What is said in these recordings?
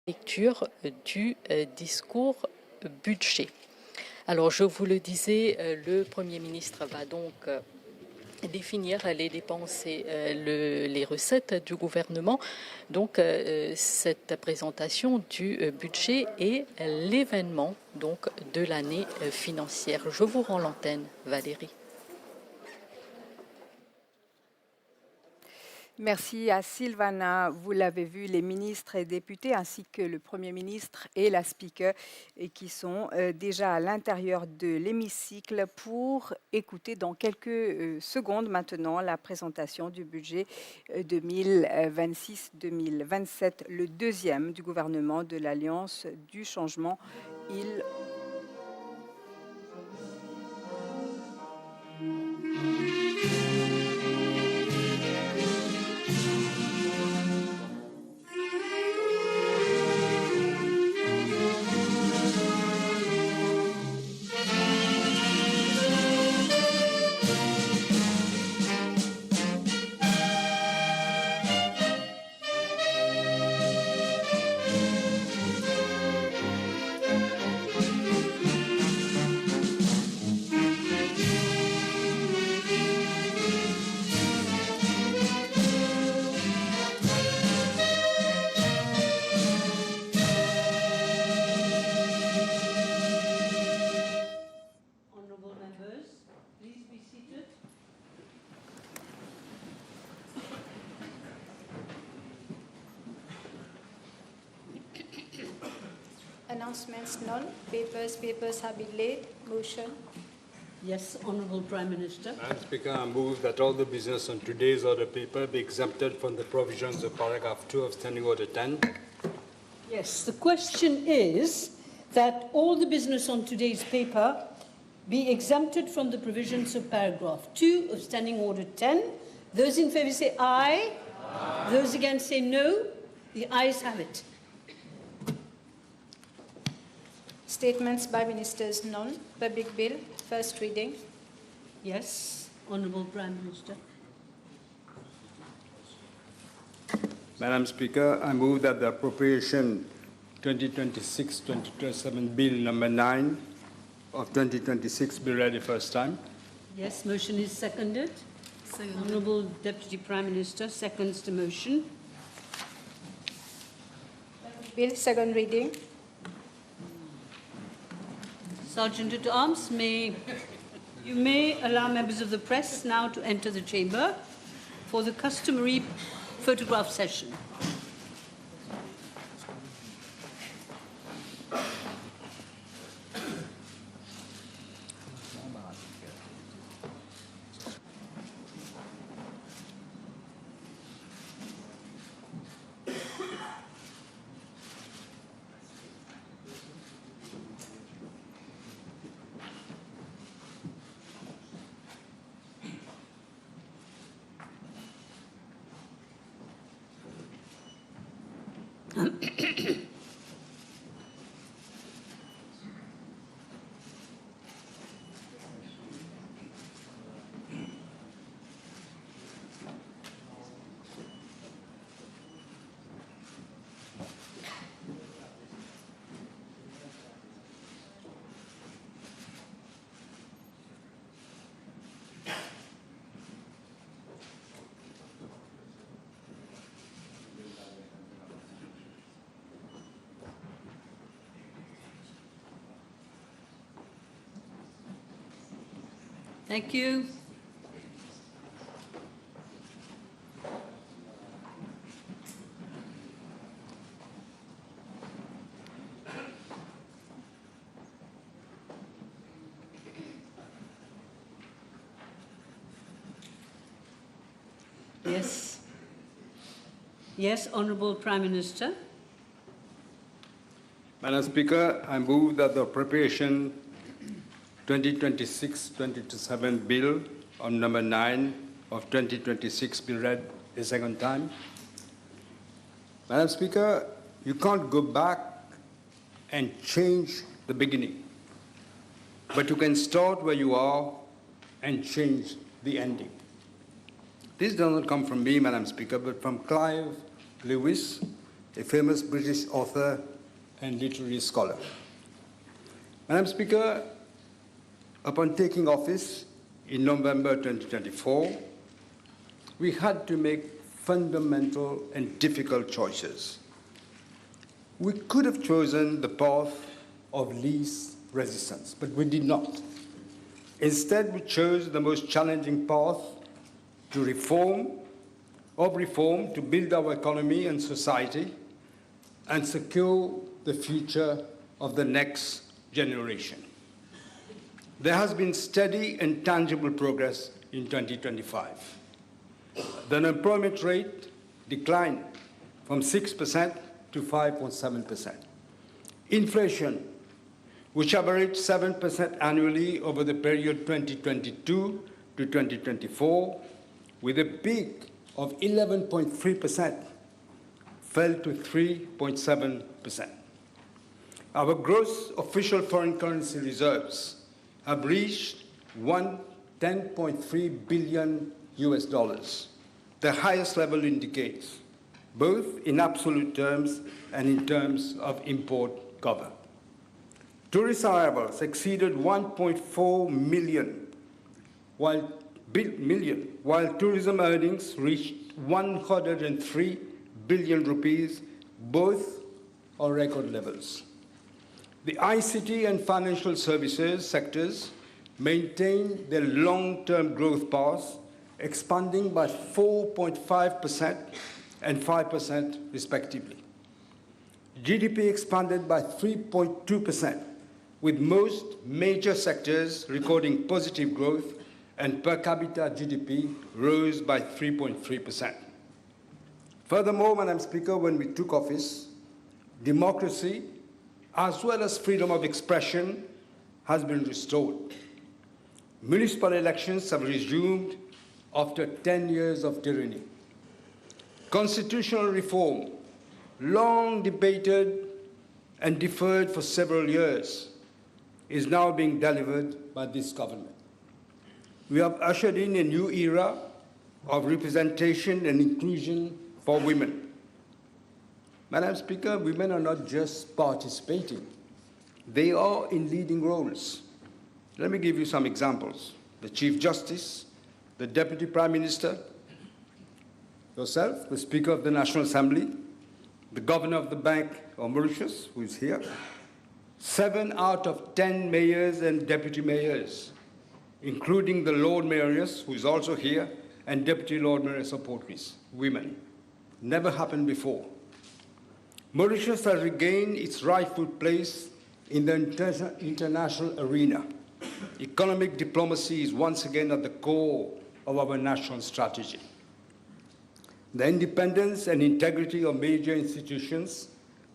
lecture du discours budget. Alors, je vous le disais, le Premier ministre va donc définir les dépenses et les recettes du gouvernement. Donc, cette présentation du budget est l'événement donc de l'année financière. Je vous rends l'antenne, Valérie. Merci à Sylvana. Vous l'avez vu, les ministres et députés ainsi que le Premier ministre et la Speaker qui sont déjà à l'intérieur de l'hémicycle pour écouter dans quelques secondes maintenant la présentation du budget 2026-2027, le deuxième du gouvernement de l'Alliance du changement. Announcements none. Papers have been laid. Motion. Yes, Honourable Prime Minister. Madam Speaker, I move that all the business on today's order paper be exempted from the provisions of paragraph 2 of Standing Order 10. Yes, the question is that all the business on today's paper be exempted from the provisions of paragraph 2 of Standing Order 10. Those in favour say aye. Aye. Those against say no. The ayes have it. Statements by ministers none. Public bill, first reading. Yes, Honourable Prime Minister. Madam Speaker, I move that the appropriation 2026-2027 Bill number 9 of 2026 be read the first time. Yes, motion is seconded. Honourable Deputy Prime Minister seconds the motion. Bill, second reading. Sergeant at Arms, you may allow members of the press now to enter the chamber for the customary photograph session. Thank you. Yes. Yes, Honourable Prime Minister. Madam Speaker, I move that the appropriation 2026-2027 Bill on number 9 of 2026 be read a second time. Madam Speaker, you can't go back and change the beginning, but you can start where you are and change the ending. This does not come from me, Madam Speaker, but from Clive Lewis, a famous British author and literary scholar. Madam Speaker, upon taking office in November 2024, we had to make fundamental and difficult choices. We could have chosen the path of least resistance, but we did not. Instead, we chose the most challenging path to reform to build our economy and society and secure the future of the next generation. There has been steady and tangible progress in 2025. The unemployment rate declined from 6% to 5.7%. Inflation, which averaged 7% annually over the period 2022 to 2024, with a peak of 11.3%, fell to 3.7%. Our gross official foreign currency reserves have reached $10.3 billion, the highest level in decades, both in absolute terms and in terms of import cover. Tourist arrivals exceeded 1.4 million, while tourism earnings reached 103 billion rupees, both on record levels. The ICT and financial services sectors maintained their long-term growth path, expanding by 4.5% and 5% respectively. GDP expanded by 3.2%, with most major sectors recording positive growth, and per capita GDP rose by 3.3%. Furthermore, Madam Speaker, when we took office, democracy, as well as freedom of expression, has been restored. Municipal elections have resumed after 10 years of tyranny. Constitutional reform, long debated and deferred for several years, is now being delivered by this government. We have ushered in a new era of representation and inclusion for women. Madam Speaker, women are not just participating, they are in leading roles. Let me give you some examples. The Chief Justice, the Deputy Prime Minister, yourself, the Speaker of the National Assembly, the Governor of the Bank of Mauritius, who is here, 7 out of 10 mayors and deputy mayors, including the Lord Mayoress, who is also here, and Deputy Lord Mayoress of Port Louis, women. Never happened before. Mauritius has regained its rightful place in the international arena. Economic diplomacy is once again at the core of our national strategy. The independence and integrity of major institutions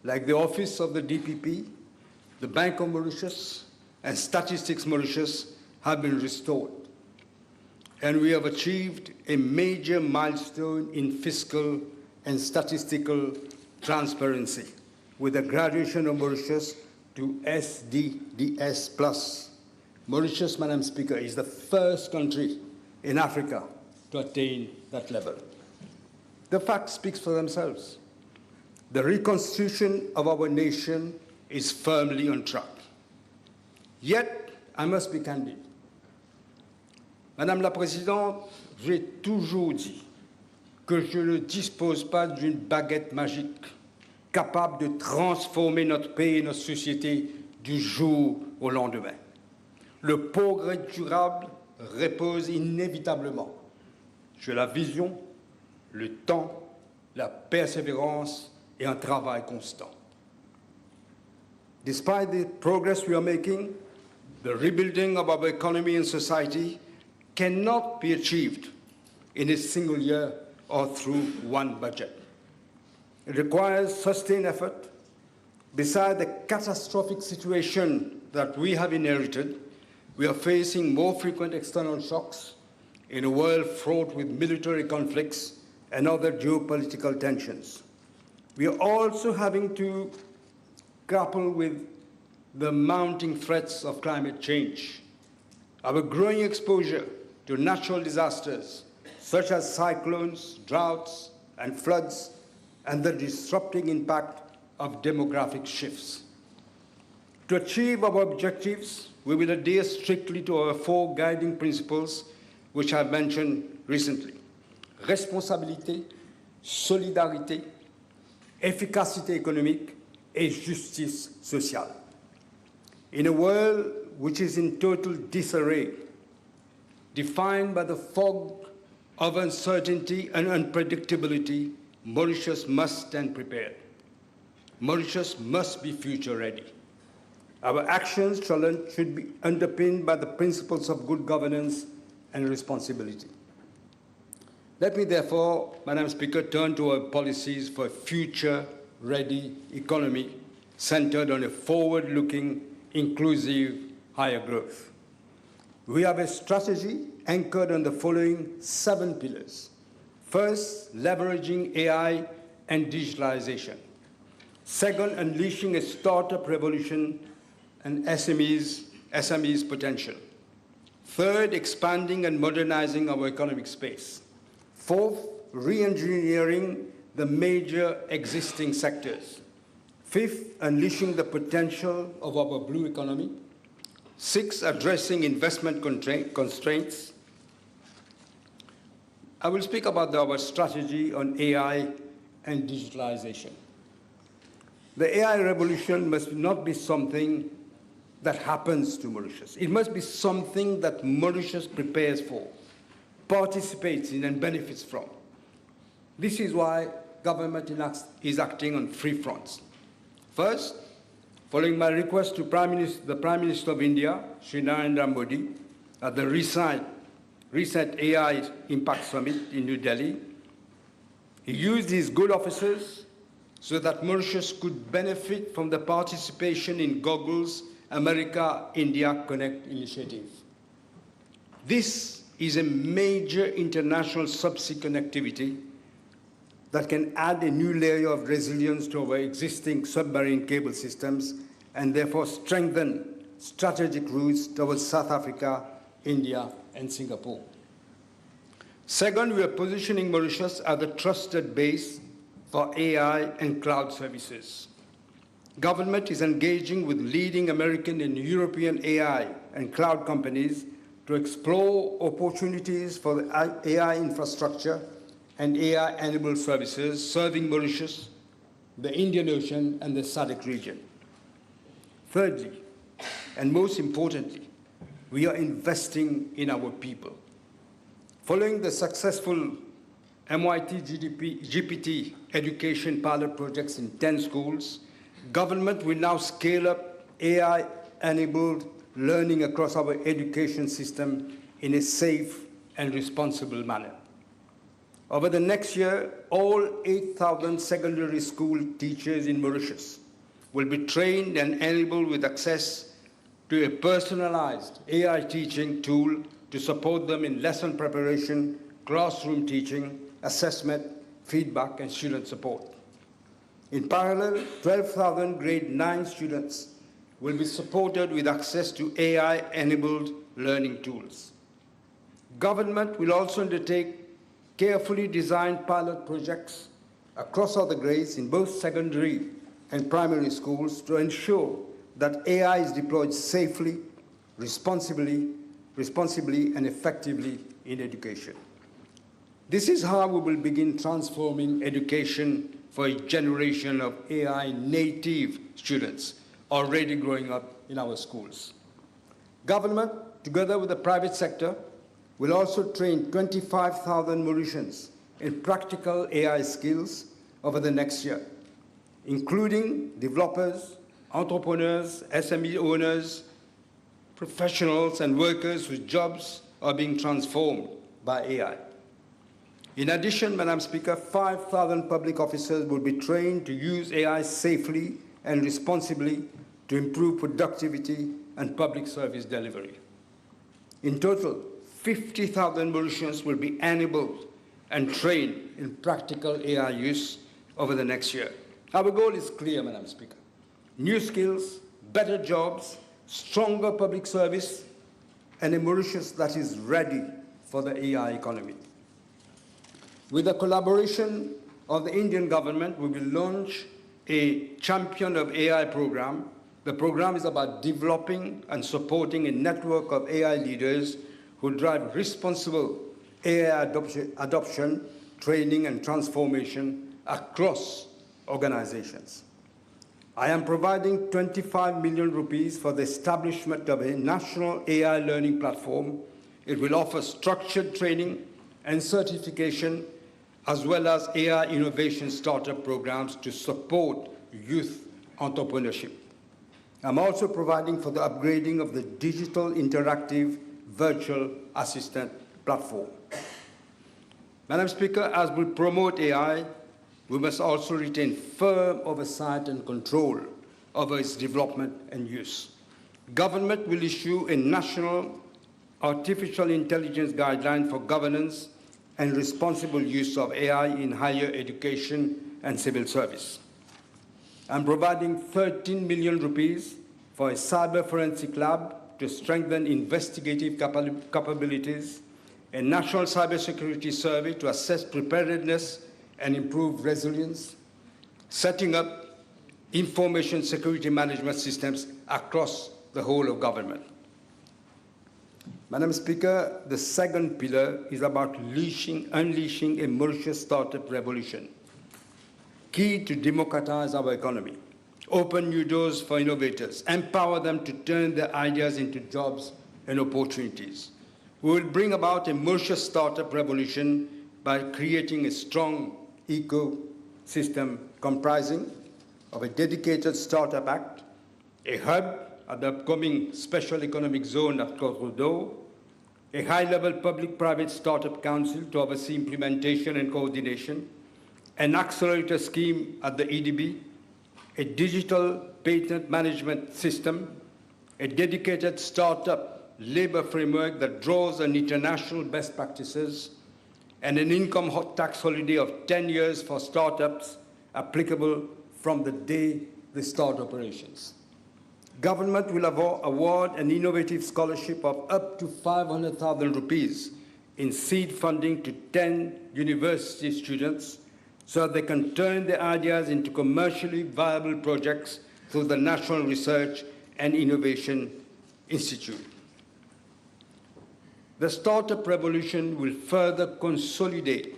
like the Office of the DPP, the Bank of Mauritius, and Statistics Mauritius have been restored. And we have achieved a major milestone in fiscal and statistical transparency with the graduation of Mauritius to SDDS+. Mauritius, Madam Speaker, is the first country in Africa to attain that level. The facts speak for themselves. The reconstitution of our nation is firmly on track. Yet, I must be candid. Madame la Présidente, j'ai toujours dit que je ne dispose pas d'une baguette magique capable de transformer notre pays et notre société du jour au lendemain. Le progrès durable repose inévitablement sur la vision, le temps, la persévérance et un travail constant. Despite the progress we are making, the rebuilding of our economy and society cannot be achieved in a single year or through one budget. It requires sustained effort. Beside the catastrophic situation that we have inherited, we are facing more frequent external shocks in a world fraught with military conflicts and other geopolitical tensions. We are also having to grapple with the mounting threats of climate change. Our growing exposure to natural disasters such as cyclones, droughts, and floods and the disrupting impact of demographic shifts. To achieve our objectives, we will adhere strictly to our 4 guiding principles, which I've mentioned recently: responsabilité, solidarité, efficacité économique, et justice sociale. In a world which is in total disarray, defined by the fog of uncertainty and unpredictability, Mauritius must stand prepared. Mauritius must be future ready. Our actions should be underpinned by the principles of good governance and responsibility. Let me therefore, Madam Speaker, turn to our policies for a future-ready economy centered on a forward-looking, inclusive, higher growth. We have a strategy anchored on the following 7 pillars. First, leveraging AI and digitalization. Second, unleashing a startup revolution and SMEs potential. Third, expanding and modernizing our economic space. Fourth, re-engineering the major existing sectors. Fifth, unleashing the potential of our blue economy. Sixth, addressing investment constraints. I will speak about our strategy on AI and digitalization. The AI revolution must not be something that happens to Mauritius. It must be something that Mauritius prepares for, participates in, and benefits from. This is why government is acting on 3 fronts. First, following my request to the Prime Minister of India, Shri Narendra Modi, at the recent AI Impact Summit in New Delhi, he used his good offices so that Mauritius could benefit from the participation in Google's America-India Connect initiative. This is a major international subsea connectivity that can add a new layer of resilience to our existing submarine cable systems and therefore strengthen strategic routes towards South Africa, India, and Singapore. Second, we are positioning Mauritius as a trusted base for AI and cloud services. Government is engaging with leading American and European AI and cloud companies to explore opportunities for the AI infrastructure and AI-enabled services serving Mauritius, the Indian Ocean, and the SADC region. Thirdly, and most importantly, we are investing in our people. Following the successful MIT GPT education pilot projects in 10 schools, government will now scale up AI-enabled learning across our education system in a safe and responsible manner. Over the next year, all 8,000 secondary school teachers in Mauritius will be trained and enabled with access to a personalized AI teaching tool to support them in lesson preparation, classroom teaching, assessment, feedback, and student support. In parallel, 12,000 grade 9 students will be supported with access to AI-enabled learning tools. Government will also undertake carefully designed pilot projects across all the grades in both secondary and primary schools to ensure that AI is deployed safely, responsibly, and effectively in education. This is how we will begin transforming education for a generation of AI-native students already growing up in our schools. Government, together with the private sector, will also train 25,000 Mauritians in practical AI skills over the next year, including developers, entrepreneurs, SME owners, professionals, and workers whose jobs are being transformed by AI. In addition, Madam Speaker, 5,000 public officers will be trained to use AI safely and responsibly to improve productivity and public service delivery. In total, 50,000 Mauritians will be enabled and trained in practical AI use over the next year. Our goal is clear, Madam Speaker. New skills, better jobs, stronger public service, and a Mauritius that is ready for the AI economy. With the collaboration of the Indian government, we will launch a Champion of AI program. The program is about developing and supporting a network of AI leaders who drive responsible AI adoption, training, and transformation across organizations. I am providing 25 million rupees for the establishment of a national AI learning platform. It will offer structured training and certification, as well as AI innovation startup programs to support youth entrepreneurship. I'm also providing for the upgrading of the digital interactive virtual assistant platform. Madam Speaker, as we promote AI, we must also retain firm oversight and control over its development and use. Government will issue a national artificial intelligence guideline for governance and responsible use of AI in higher education and civil service. I'm providing 13 million rupees for a cyber forensic lab to strengthen investigative capabilities, a national cybersecurity survey to assess preparedness and improve resilience, setting up information security management systems across the whole of government. Madam Speaker, the second pillar is about unleashing a Mauritius startup revolution, key to democratize our economy, open new doors for innovators, empower them to turn their ideas into jobs and opportunities. We will bring about a Mauritius startup revolution by creating a strong ecosystem comprising of a dedicated startup act, a hub at the upcoming special economic zone at Côte-d'Or, a high-level public-private startup council to oversee implementation and coordination, an accelerator scheme at the EDB, a digital patent management system, a dedicated startup labor framework that draws on international best practices, and an income tax holiday of 10 years for startups applicable from the day they start operations. Government will award an innovative scholarship of up to 500,000 rupees in seed funding to 10 university students so that they can turn their ideas into commercially viable projects through the National Research and Innovation Institute. The startup revolution will further consolidate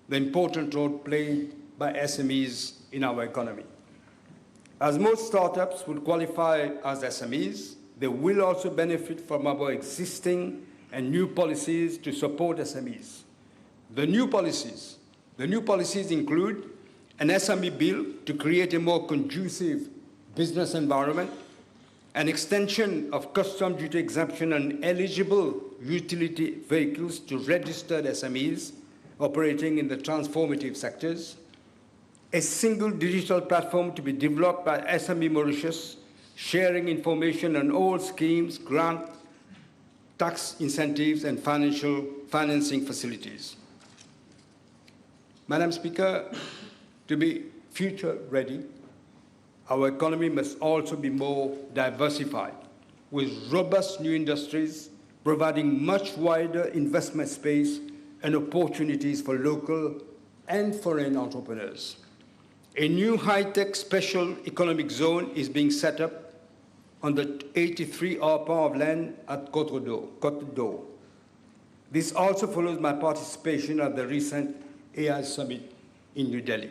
the important role played by SMEs in our economy. As most startups will qualify as SMEs, they will also benefit from our existing and new policies to support SMEs. The new policies include an SME bill to create a more conducive business environment, an extension of custom duty exemption on eligible utility vehicles to registered SMEs operating in the transformative sectors, a single digital platform to be developed by SME Mauritius, sharing information on all schemes, grant, tax incentives, and financing facilities. Madam Speaker, to be future ready, our economy must also be more diversified, with robust new industries providing much wider investment space and opportunities for local and foreign entrepreneurs. A new high-tech special economic zone is being set up on the 83 arpents of land at Côte-d'Or. This also follows my participation at the recent AI Summit in New Delhi.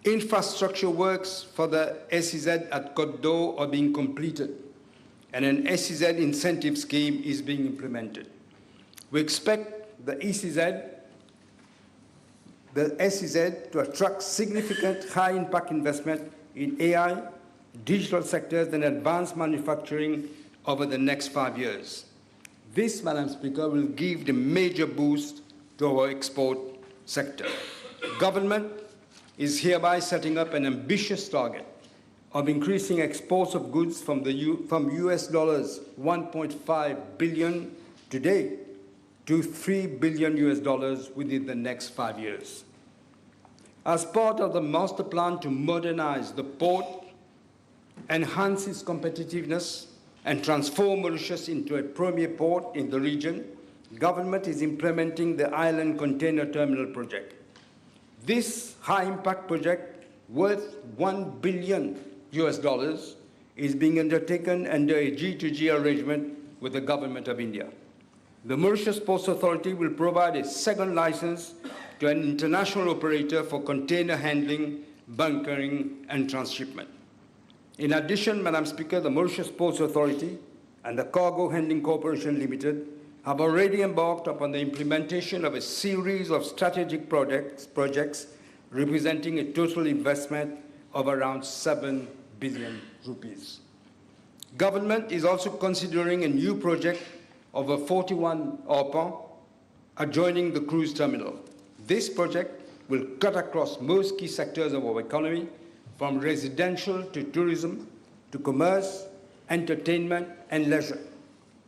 Infrastructure works for the SEZ at Côte-d'Or are being completed, and an SEZ incentive scheme is being implemented. We expect the SEZ to attract significant high-impact investment in AI, digital sectors, and advanced manufacturing over the next 5 years. This, Madam Speaker, will give the major boost to our export sector. Government is hereby setting up an ambitious target of increasing exports of goods from US dollars 1.5 billion today to $3 billion within the next 5 years. As part of the master plan to modernize the port, enhance its competitiveness, and transform Mauritius into a premier port in the region, government is implementing the Island Container Terminal project. This high-impact project, worth $1 billion is being undertaken under a G2G arrangement with the Government of India. The Mauritius Ports Authority will provide a second license to an international operator for container handling, bunkering, and transshipment. In addition, Madam Speaker, the Mauritius Ports Authority and the Cargo Handling Corporation Limited have already embarked upon the implementation of a series of strategic projects representing a total investment of around 7 billion rupees. Government is also considering a new project of a 41 arpents adjoining the cruise terminal. This project will cut across most key sectors of our economy, from residential to tourism, to commerce, entertainment, and leisure,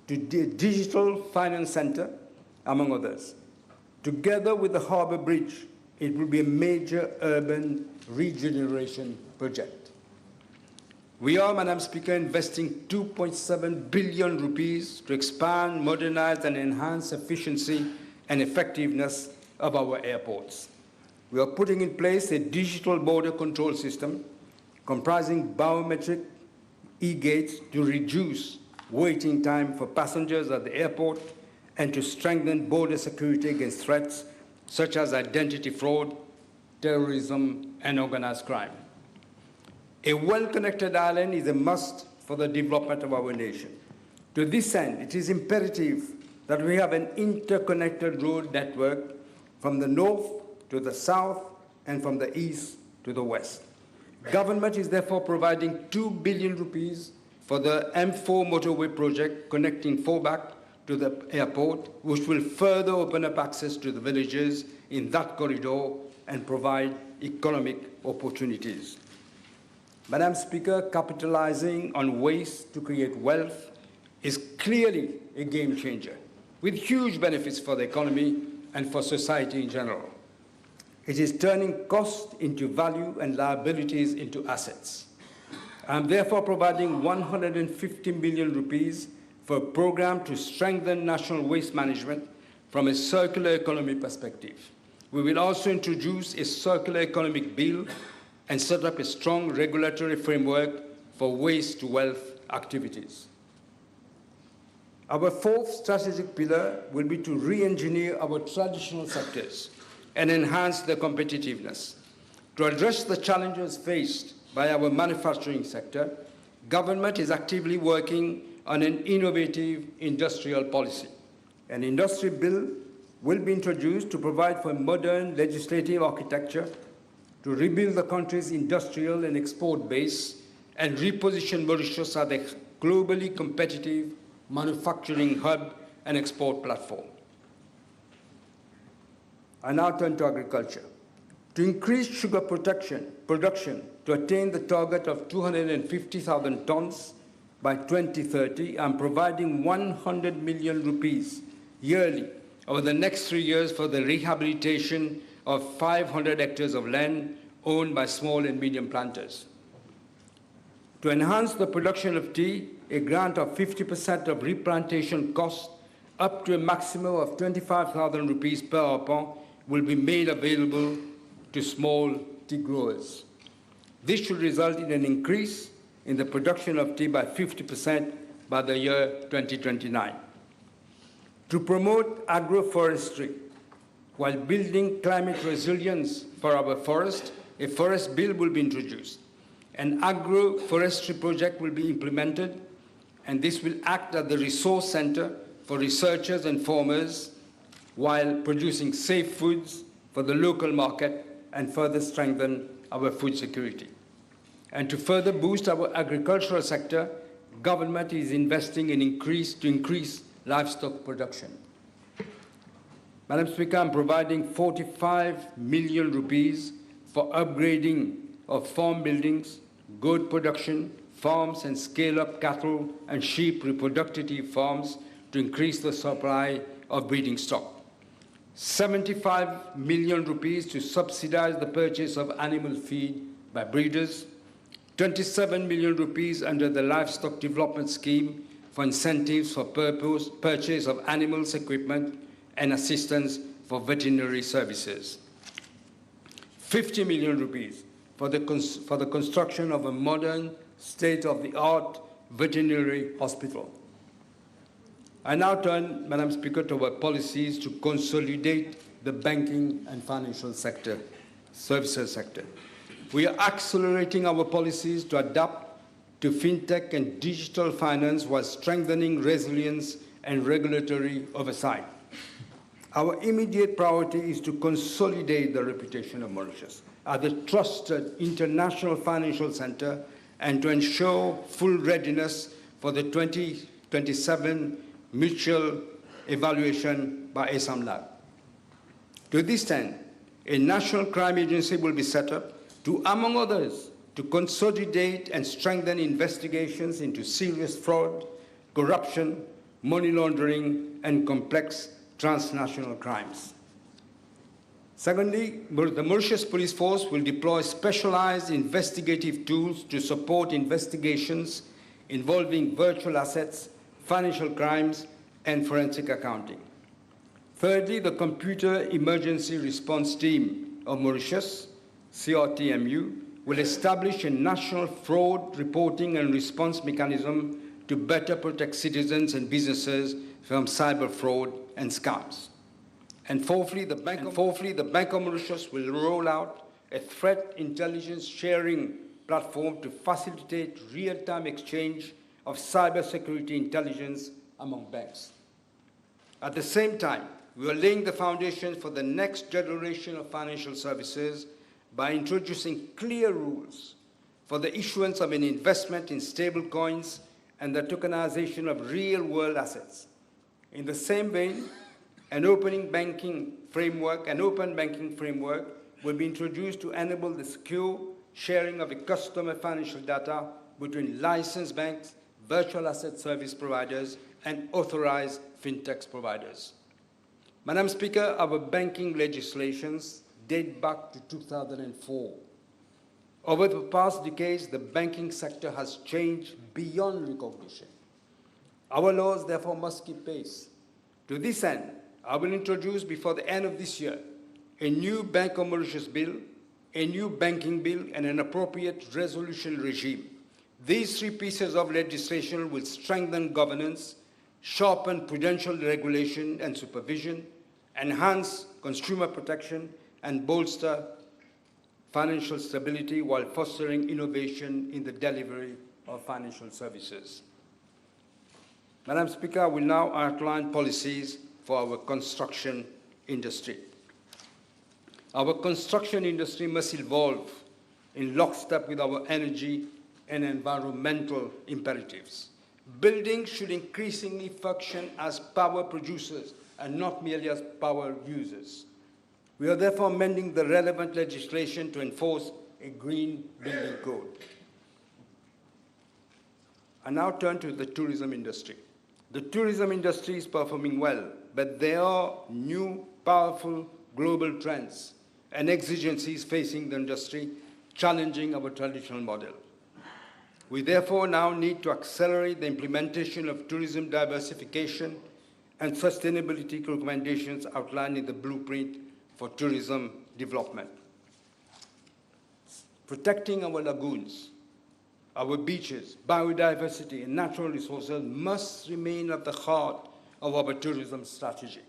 to the digital finance center, among others. Together with the harbour bridge, it will be a major urban regeneration project. We are, Madam Speaker, investing 2.7 billion rupees to expand, modernize, and enhance efficiency and effectiveness of our airports. We are putting in place a digital border control system comprising biometric e-gates to reduce waiting time for passengers at the airport and to strengthen border security against threats such as identity fraud, terrorism, and organized crime. A well-connected island is a must for the development of our nation. To this end, it is imperative that we have an interconnected road network from the north to the south and from the east to the west. Government is therefore providing 2 billion rupees for the M4 motorway project connecting Forbach to the airport, which will further open up access to the villages in that corridor and provide economic opportunities. Madam Speaker, capitalizing on waste to create wealth is clearly a game changer, with huge benefits for the economy and for society in general. It is turning cost into value and liabilities into assets. I am therefore providing 150 million rupees for a program to strengthen national waste management from a circular economy perspective. We will also introduce a circular economic bill and set up a strong regulatory framework for waste-to-wealth activities. Our fourth strategic pillar will be to re-engineer our traditional sectors and enhance their competitiveness. To address the challenges faced by our manufacturing sector, government is actively working on an innovative industrial policy. An industry bill will be introduced to provide for a modern legislative architecture to rebuild the country's industrial and export base and reposition Mauritius as a globally competitive manufacturing hub and export platform. I now turn to agriculture. To increase sugar production to attain the target of 250,000 tons by 2030, I'm providing 100 million rupees yearly over the next 3 years for the rehabilitation of 500 hectares of land owned by small and medium planters. To enhance the production of tea, a grant of 50% of replantation costs up to a maximum of 25,000 rupees per arpent will be made available to small tea growers. This should result in an increase in the production of tea by 50% by the year 2029. To promote agroforestry, while building climate resilience for our forest, a forest bill will be introduced. An agroforestry project will be implemented, and this will act as the resource center for researchers and farmers while producing safe foods for the local market and further strengthen our food security. And to further boost our agricultural sector, government is investing to increase livestock production. Madam Speaker, I'm providing 45 million rupees for upgrading of farm buildings, goat production, farms, and scale-up cattle and sheep reproductive farms to increase the supply of breeding stock. 75 million rupees to subsidize the purchase of animal feed by breeders, 27 million rupees under the Livestock Development Scheme for incentives for purchase of animals equipment and assistance for veterinary services. 50 million rupees for the construction of a modern, state-of-the-art veterinary hospital. I now turn, Madam Speaker, to our policies to consolidate the banking and financial sector, services sector. We are accelerating our policies to adapt to fintech and digital finance while strengthening resilience and regulatory oversight. Our immediate priority is to consolidate the reputation of Mauritius as a trusted international financial center and to ensure full readiness for the 2027 mutual evaluation by ASAMLab. To this end, a national crime agency will be set up to, among others, to consolidate and strengthen investigations into serious fraud, corruption, money laundering, and complex transnational crimes. Secondly, the Mauritius Police Force will deploy specialized investigative tools to support investigations involving virtual assets, financial crimes, and forensic accounting. Thirdly, the Computer Emergency Response Team of Mauritius, CRTMU, will establish a national fraud reporting and response mechanism to better protect citizens and businesses from cyber fraud and scams. And fourthly, the Bank of Mauritius will roll out a threat intelligence sharing platform to facilitate real-time exchange of cybersecurity intelligence among banks. At the same time, we are laying the foundation for the next generation of financial services by introducing clear rules for the issuance of an investment in stable coins and the tokenization of real-world assets. In the same vein, an open banking framework will be introduced to enable the secure sharing of customer financial data between licensed banks, virtual asset service providers, and authorized fintech providers. Madam Speaker, our banking legislations date back to 2004. Over the past decades, the banking sector has changed beyond recognition. Our laws, therefore, must keep pace. To this end, I will introduce before the end of this year a new Bank of Mauritius bill, a new banking bill, and an appropriate resolution regime. These three pieces of legislation will strengthen governance, sharpen prudential regulation and supervision, enhance consumer protection, and bolster financial stability while fostering innovation in the delivery of financial services. Madam Speaker, I will now outline policies for our construction industry. Our construction industry must evolve in lockstep with our energy and environmental imperatives. Buildings should increasingly function as power producers and not merely as power users. We are therefore amending the relevant legislation to enforce a green building code. I now turn to the tourism industry. The tourism industry is performing well, but there are new, powerful global trends and exigencies facing the industry, challenging our traditional model. We therefore now need to accelerate the implementation of tourism diversification and sustainability recommendations outlined in the blueprint for tourism development. Protecting our lagoons, our beaches, biodiversity, and natural resources must remain at the heart of our tourism strategy,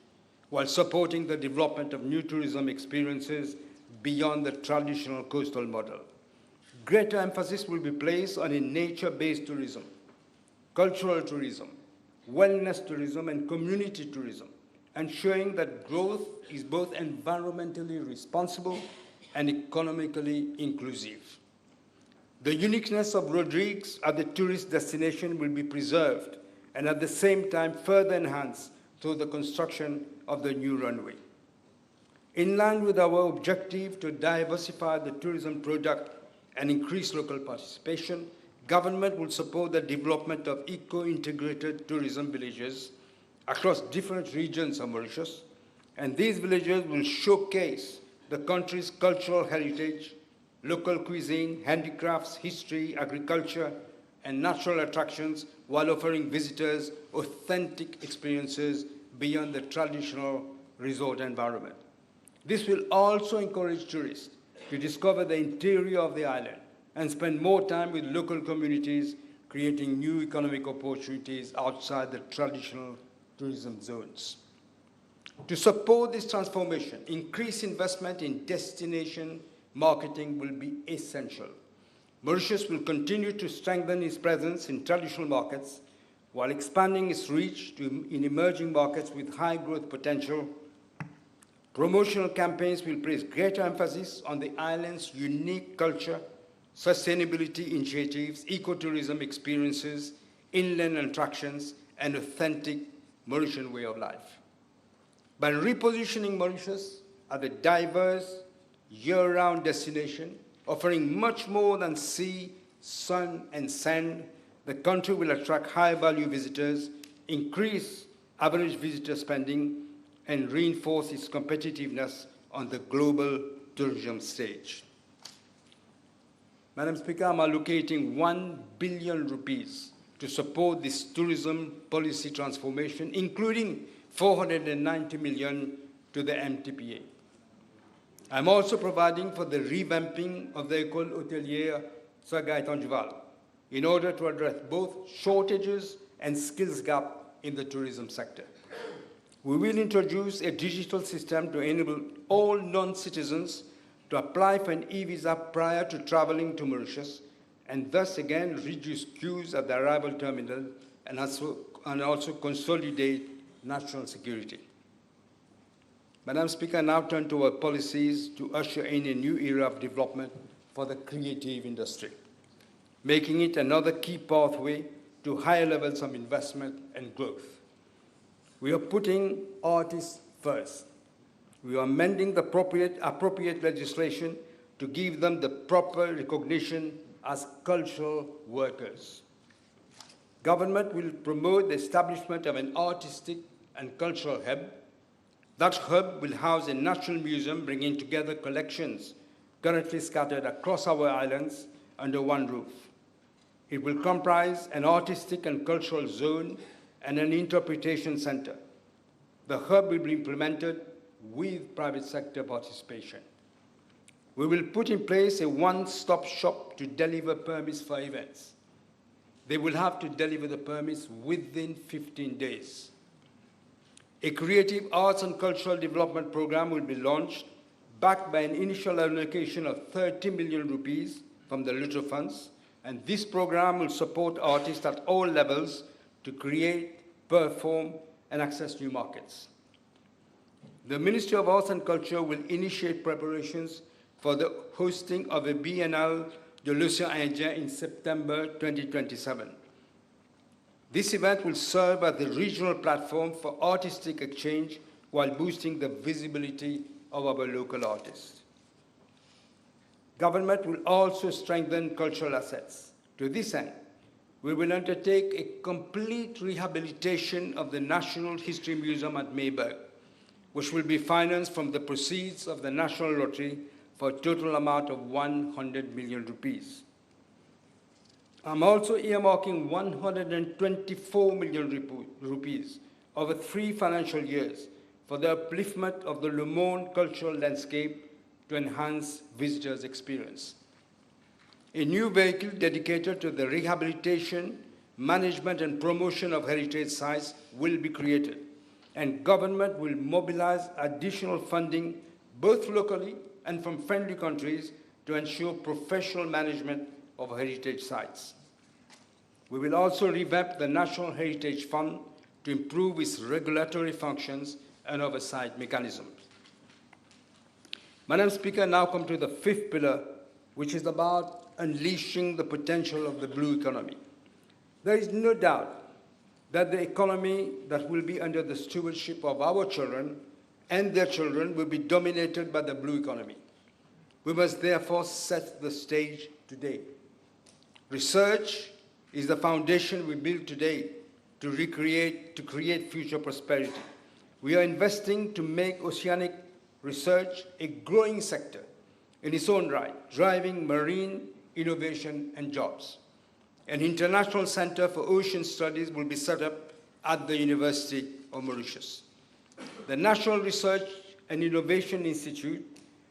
while supporting the development of new tourism experiences beyond the traditional coastal model. Greater emphasis will be placed on a nature-based tourism, cultural tourism, wellness tourism, and community tourism, ensuring that growth is both environmentally responsible and economically inclusive. The uniqueness of Rodrigues as a tourist destination will be preserved and at the same time further enhanced through the construction of the new runway. In line with our objective to diversify the tourism product and increase local participation, government will support the development of eco-integrated tourism villages across different regions of Mauritius, and these villages will showcase the country's cultural heritage, local cuisine, handicrafts, history, agriculture, and natural attractions while offering visitors authentic experiences beyond the traditional resort environment. This will also encourage tourists to discover the interior of the island and spend more time with local communities, creating new economic opportunities outside the traditional tourism zones. To support this transformation, increased investment in destination marketing will be essential. Mauritius will continue to strengthen its presence in traditional markets while expanding its reach in emerging markets with high growth potential. Promotional campaigns will place greater emphasis on the island's unique culture, sustainability initiatives, ecotourism experiences, inland attractions, and authentic Mauritian way of life. By repositioning Mauritius as a diverse, year-round destination, offering much more than sea, sun, and sand, the country will attract high-value visitors, increase average visitor spending, and reinforce its competitiveness on the global tourism stage. Madam Speaker, I'm allocating 1 billion rupees to support this tourism policy transformation, including 490 million to the MTPA. I'm also providing for the revamping of the École Hôtelière Sir Gaëtan Duval in order to address both shortages and skills gap in the tourism sector. We will introduce a digital system to enable all non-citizens to apply for an e-visa prior to traveling to Mauritius, and thus again reduce queues at the arrival terminal and also consolidate national security. Madam Speaker, I now turn to our policies to usher in a new era of development for the creative industry, making it another key pathway to higher levels of investment and growth. We are putting artists first. We are amending the appropriate legislation to give them the proper recognition as cultural workers. Government will promote the establishment of an artistic and cultural hub. That hub will house a national museum bringing together collections currently scattered across our islands under one roof. It will comprise an artistic and cultural zone and an interpretation center. The hub will be implemented with private sector participation. We will put in place a one-stop shop to deliver permits for events. They will have to deliver the permits within 15 days. A creative arts and cultural development program will be launched, backed by an initial allocation of 30 million rupees from the Little Funds, and this program will support artists at all levels to create, perform, and access new markets. The Ministry of Arts and Culture will initiate preparations for the hosting of a Biennale de l'Océan Indien in September 2027. This event will serve as the regional platform for artistic exchange while boosting the visibility of our local artists. Government will also strengthen cultural assets. To this end, we will undertake a complete rehabilitation of the National History Museum at Mayberg, which will be financed from the proceeds of the National Lottery for a total amount of 100 million rupees. I'm also earmarking 124 million rupees over 3 financial years for the upliftment of the Le Monde cultural landscape to enhance visitors' experience. A new vehicle dedicated to the rehabilitation, management, and promotion of heritage sites will be created, and government will mobilize additional funding both locally and from friendly countries to ensure professional management of heritage sites. We will also revamp the National Heritage Fund to improve its regulatory functions and oversight mechanisms. Madam Speaker, now come to the 5th pillar, which is about unleashing the potential of the blue economy. There is no doubt that the economy that will be under the stewardship of our children and their children will be dominated by the blue economy. We must therefore set the stage today. Research is the foundation we build today to create future prosperity. We are investing to make oceanic research a growing sector in its own right, driving marine innovation and jobs. An international center for ocean studies will be set up at the University of Mauritius. The National Research and Innovation Institute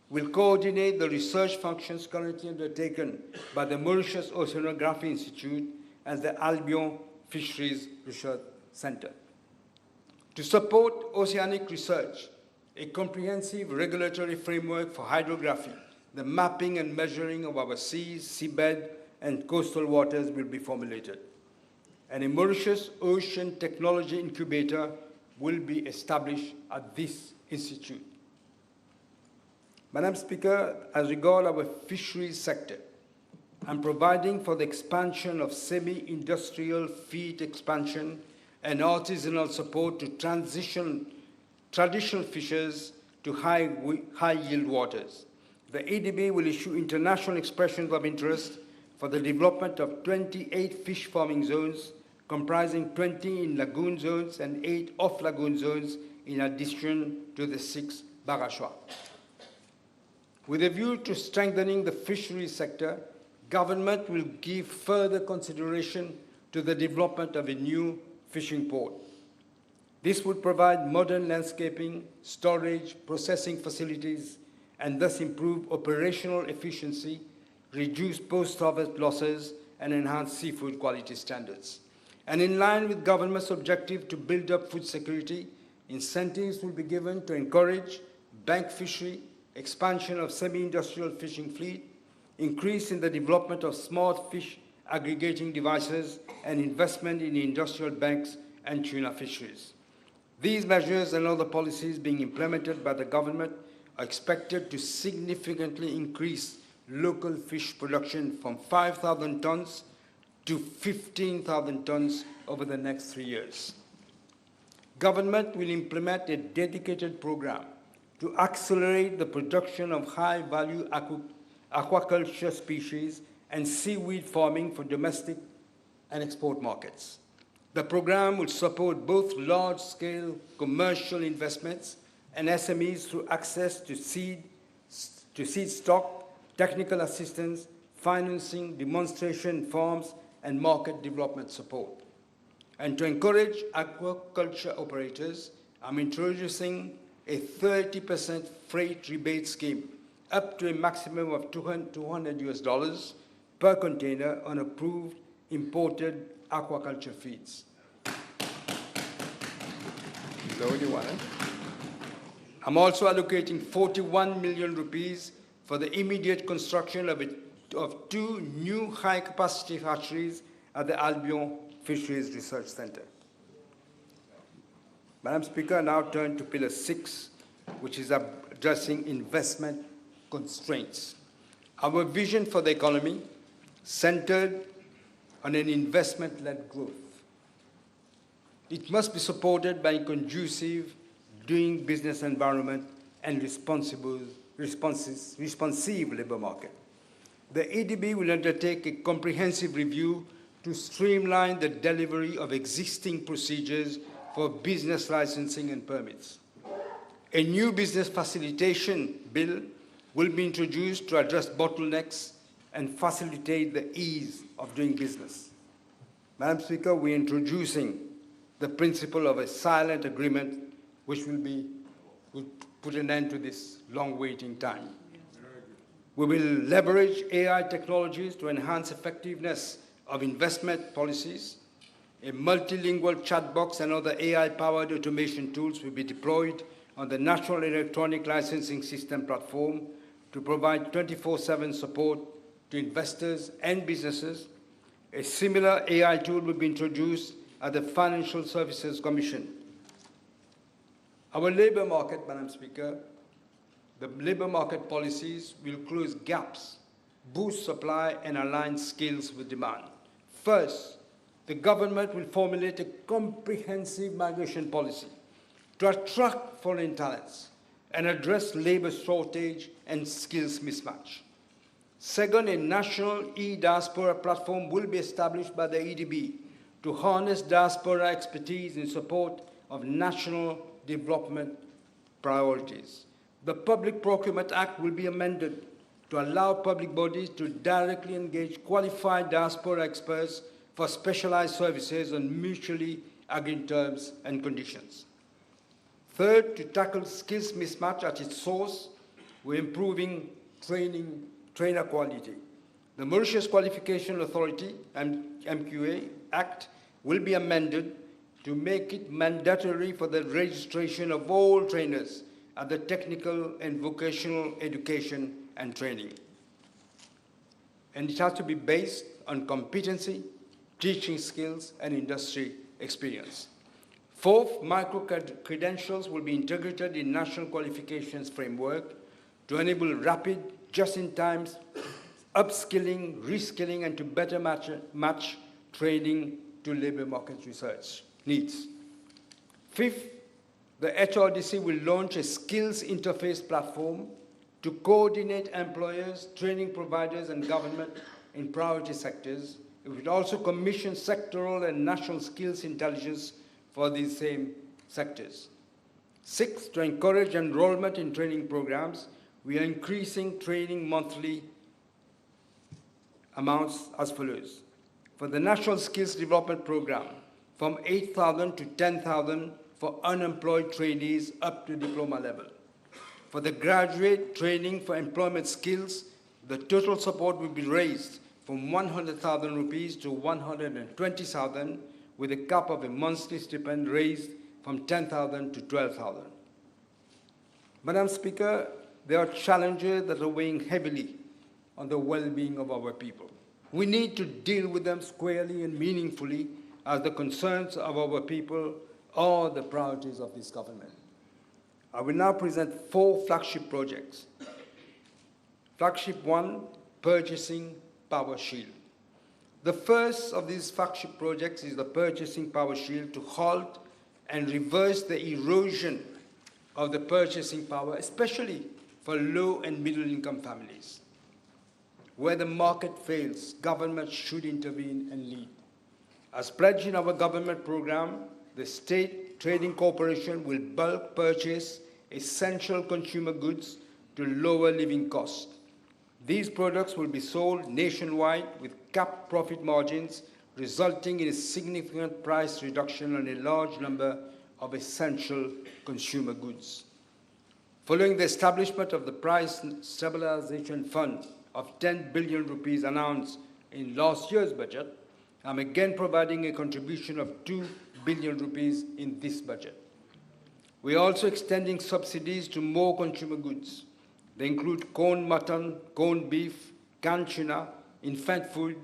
will coordinate the research functions currently undertaken by the Mauritius Oceanography Institute and the Albion Fisheries Research Center. To support oceanic research, a comprehensive regulatory framework for hydrography, the mapping and measuring of our seas, seabed, and coastal waters will be formulated. And a Mauritius Ocean Technology Incubator will be established at this institute. Madam Speaker, as regards our fisheries sector, I'm providing for the expansion of semi-industrial feed expansion and artisanal support to transition traditional fishers to high-yield waters. The ADB will issue international expressions of interest for the development of 28 fish farming zones, comprising 20 in lagoon zones and 8 off-lagoon zones, in addition to the 6 barachois. With a view to strengthening the fisheries sector, government will give further consideration to the development of a new fishing port. This would provide modern landscaping, storage, processing facilities, and thus improve operational efficiency, reduce post-harvest losses, and enhance seafood quality standards. And in line with government's objective to build up food security, incentives will be given to encourage bank fishery, expansion of semi-industrial fishing fleet, increase in the development of smart fish aggregating devices, and investment in industrial banks and tuna fisheries. These measures and other policies being implemented by the government are expected to significantly increase local fish production from 5,000 tons to 15,000 tons over the next 3 years. Government will implement a dedicated program to accelerate the production of high-value aquaculture species and seaweed farming for domestic and export markets. The program will support both large-scale commercial investments and SMEs through access to seed stock, technical assistance, financing, demonstration farms, and market development support. And to encourage aquaculture operators, I'm introducing a 30% freight rebate scheme up to a maximum of $200 per container on approved imported aquaculture feeds. I'm also allocating 41 million rupees for the immediate construction of 2 new high-capacity hatcheries at the Albion Fisheries Research Center. Madam Speaker, I now turn to Pillar 6, which is addressing investment constraints. Our vision for the economy centered on an investment-led growth. It must be supported by a conducive doing business environment and responsive labor market. The ADB will undertake a comprehensive review to streamline the delivery of existing procedures for business licensing and permits. A new business facilitation bill will be introduced to address bottlenecks and facilitate the ease of doing business. Madam Speaker, we're introducing the principle of a silent agreement, which will put an end to this long waiting time. We will leverage AI technologies to enhance effectiveness of investment policies. A multilingual chat box and other AI-powered automation tools will be deployed on the National Electronic Licensing System platform to provide 24/7 support to investors and businesses. A similar AI tool will be introduced at the Financial Services Commission. Our labor market, Madam Speaker, the labor market policies will close gaps, boost supply, and align skills with demand. First, the government will formulate a comprehensive migration policy to attract foreign talents and address labor shortage and skills mismatch. Second, a national e-diaspora platform will be established by the EDB to harness diaspora expertise in support of national development priorities. The Public Procurement Act will be amended to allow public bodies to directly engage qualified diaspora experts for specialized services on mutually agreed terms and conditions. Third, to tackle skills mismatch at its source, we're improving trainer quality. The Mauritius Qualification Authority, MQA Act, will be amended to make it mandatory for the registration of all trainers at the technical and vocational education and training. And it has to be based on competency, teaching skills, and industry experience. Fourth, micro-credentials will be integrated in national qualifications framework to enable rapid, just-in-time upskilling, reskilling, and to better match training to labor market research needs. Fifth, the HRDC will launch a skills interface platform to coordinate employers, training providers, and government in priority sectors. It will also commission sectoral and national skills intelligence for these same sectors. Sixth, to encourage enrollment in training programs, we are increasing training monthly amounts as follows. For the National Skills Development Program, from 8,000 to 10,000 for unemployed trainees up to diploma level. For the graduate training for employment skills, the total support will be raised from 100,000 rupees to 120,000, with a cap of a monthly stipend raised from 10,000 to 12,000. Madam Speaker, there are challenges that are weighing heavily on the well-being of our people. We need to deal with them squarely and meaningfully, as the concerns of our people are the priorities of this government. I will now present 4 flagship projects. Flagship 1, Purchasing Power Shield. The first of these flagship projects is the Purchasing Power Shield to halt and reverse the erosion of the purchasing power, especially for low and middle income families. Where the market fails, government should intervene and lead. As pledged in our government program, the State Trading Corporation will bulk purchase essential consumer goods to lower living costs. These products will be sold nationwide with capped profit margins, resulting in a significant price reduction on a large number of essential consumer goods. Following the establishment of the Price Stabilization Fund of 10 billion rupees announced in last year's budget, I'm again providing a contribution of 2 billion rupees in this budget. We are also extending subsidies to more consumer goods. They include corned mutton, corned beef, canned tuna, infant food,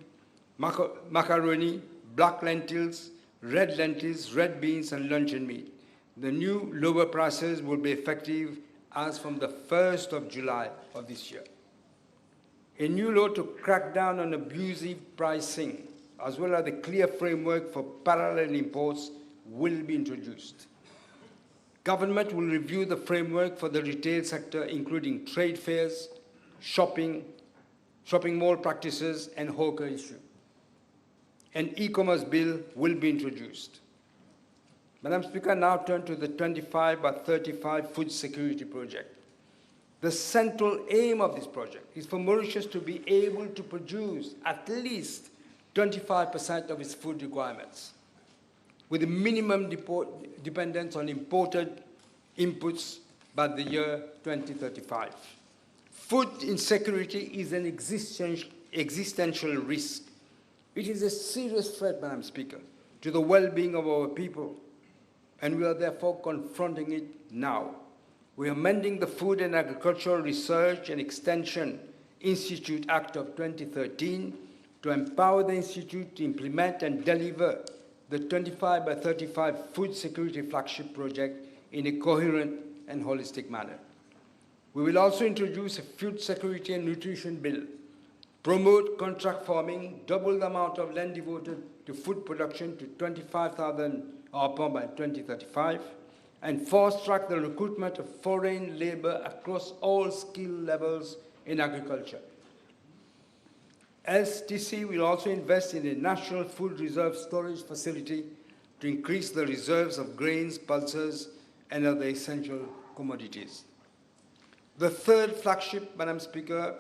macaroni, black lentils, red beans, and luncheon meat. The new lower prices will be effective as from the 1st of July of this year. A new law to crack down on abusive pricing, as well as a clear framework for parallel imports, will be introduced. Government will review the framework for the retail sector, including trade fairs, shopping mall practices, and hawker issue. An e-commerce bill will be introduced. Madam Speaker, now turn to the 25/35 food security project. The central aim of this project is for Mauritius to be able to produce at least 25% of its food requirements, with a minimum dependence on imported inputs by the year 2035. Food insecurity is an existential risk. It is a serious threat, Madam Speaker, to the well-being of our people, and we are therefore confronting it now. We are amending the Food and Agricultural Research and Extension Institute Act of 2013 to empower the Institute to implement and deliver the 25/35 food security flagship project in a coherent and holistic manner. We will also introduce a food security and nutrition bill, promote contract farming, double the amount of land devoted to food production to 25,000 arpents by 2035, and fast-track the recruitment of foreign labor across all skill levels in agriculture. STC will also invest in a national food reserve storage facility to increase the reserves of grains, pulses, and other essential commodities. The third flagship, Madam Speaker,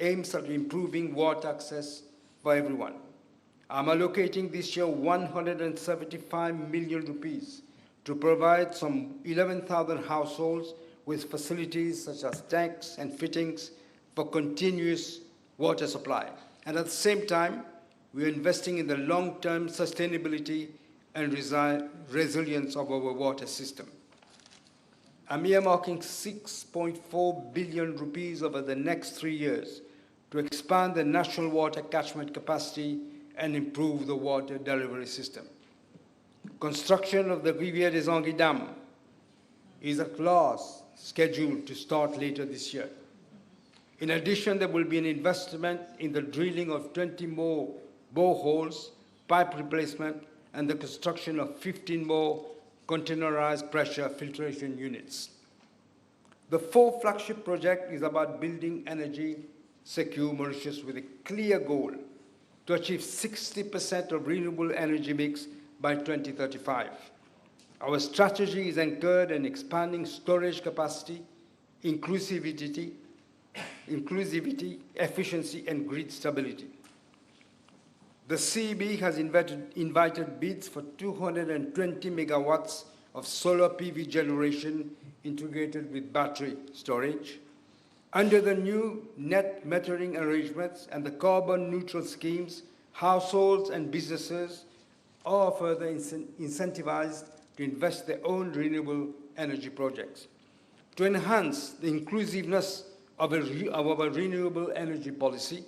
aims at improving water access for everyone. I'm allocating this year 175 million rupees to provide some 11,000 households with facilities such as tanks and fittings for continuous water supply. And at the same time, we are investing in the long-term sustainability and resilience of our water system. I'm earmarking 6.4 billion rupees over the next 3 years to expand the national water catchment capacity and improve the water delivery system. Construction of the Rivière des Anguilles Dam is at last scheduled to start later this year. In addition, there will be an investment in the drilling of 20 more boreholes, pipe replacement, and the construction of 15 more containerized pressure filtration units. The fourth flagship project is about building energy-secure Mauritius with a clear goal to achieve 60% of renewable energy mix by 2035. Our strategy is anchored in expanding storage capacity, inclusivity, efficiency, and grid stability. The CEB has invited bids for 220 megawatts of solar PV generation integrated with battery storage. Under the new net metering arrangements and the carbon neutral schemes, households and businesses are further incentivized to invest their own renewable energy projects. To enhance the inclusiveness of our renewable energy policy,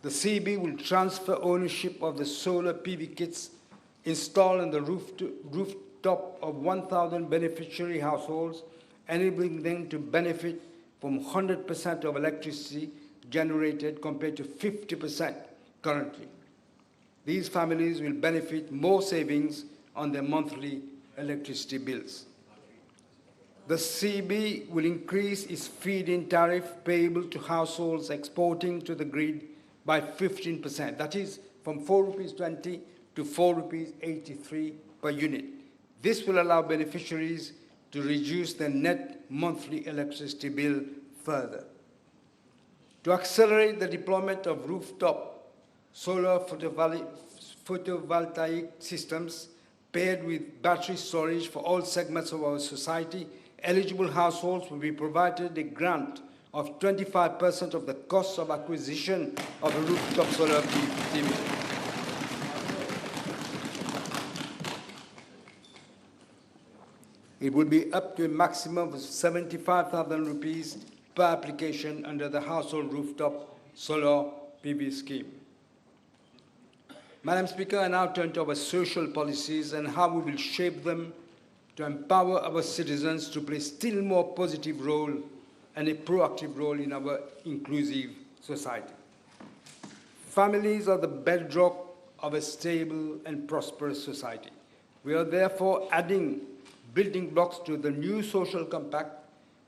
the CEB will transfer ownership of the solar PV kits installed on the rooftop of 1,000 beneficiary households, enabling them to benefit from 100% of electricity generated compared to 50% currently. These families will benefit more savings on their monthly electricity bills. The CEB will increase its feed-in tariff payable to households exporting to the grid by 15%. That is from 4.20 rupees to 4.83 rupees per unit. This will allow beneficiaries to reduce their net monthly electricity bill further. To accelerate the deployment of rooftop solar photovoltaic systems paired with battery storage for all segments of our society, eligible households will be provided a grant of 25% of the cost of acquisition of a rooftop solar PV. It will be up to a maximum of 75,000 rupees per application under the household rooftop solar PV scheme. Madam Speaker, I now turn to our social policies and how we will shape them to empower our citizens to play still more positive role and a proactive role in our inclusive society. Families are the bedrock of a stable and prosperous society. We are therefore adding building blocks to the new social compact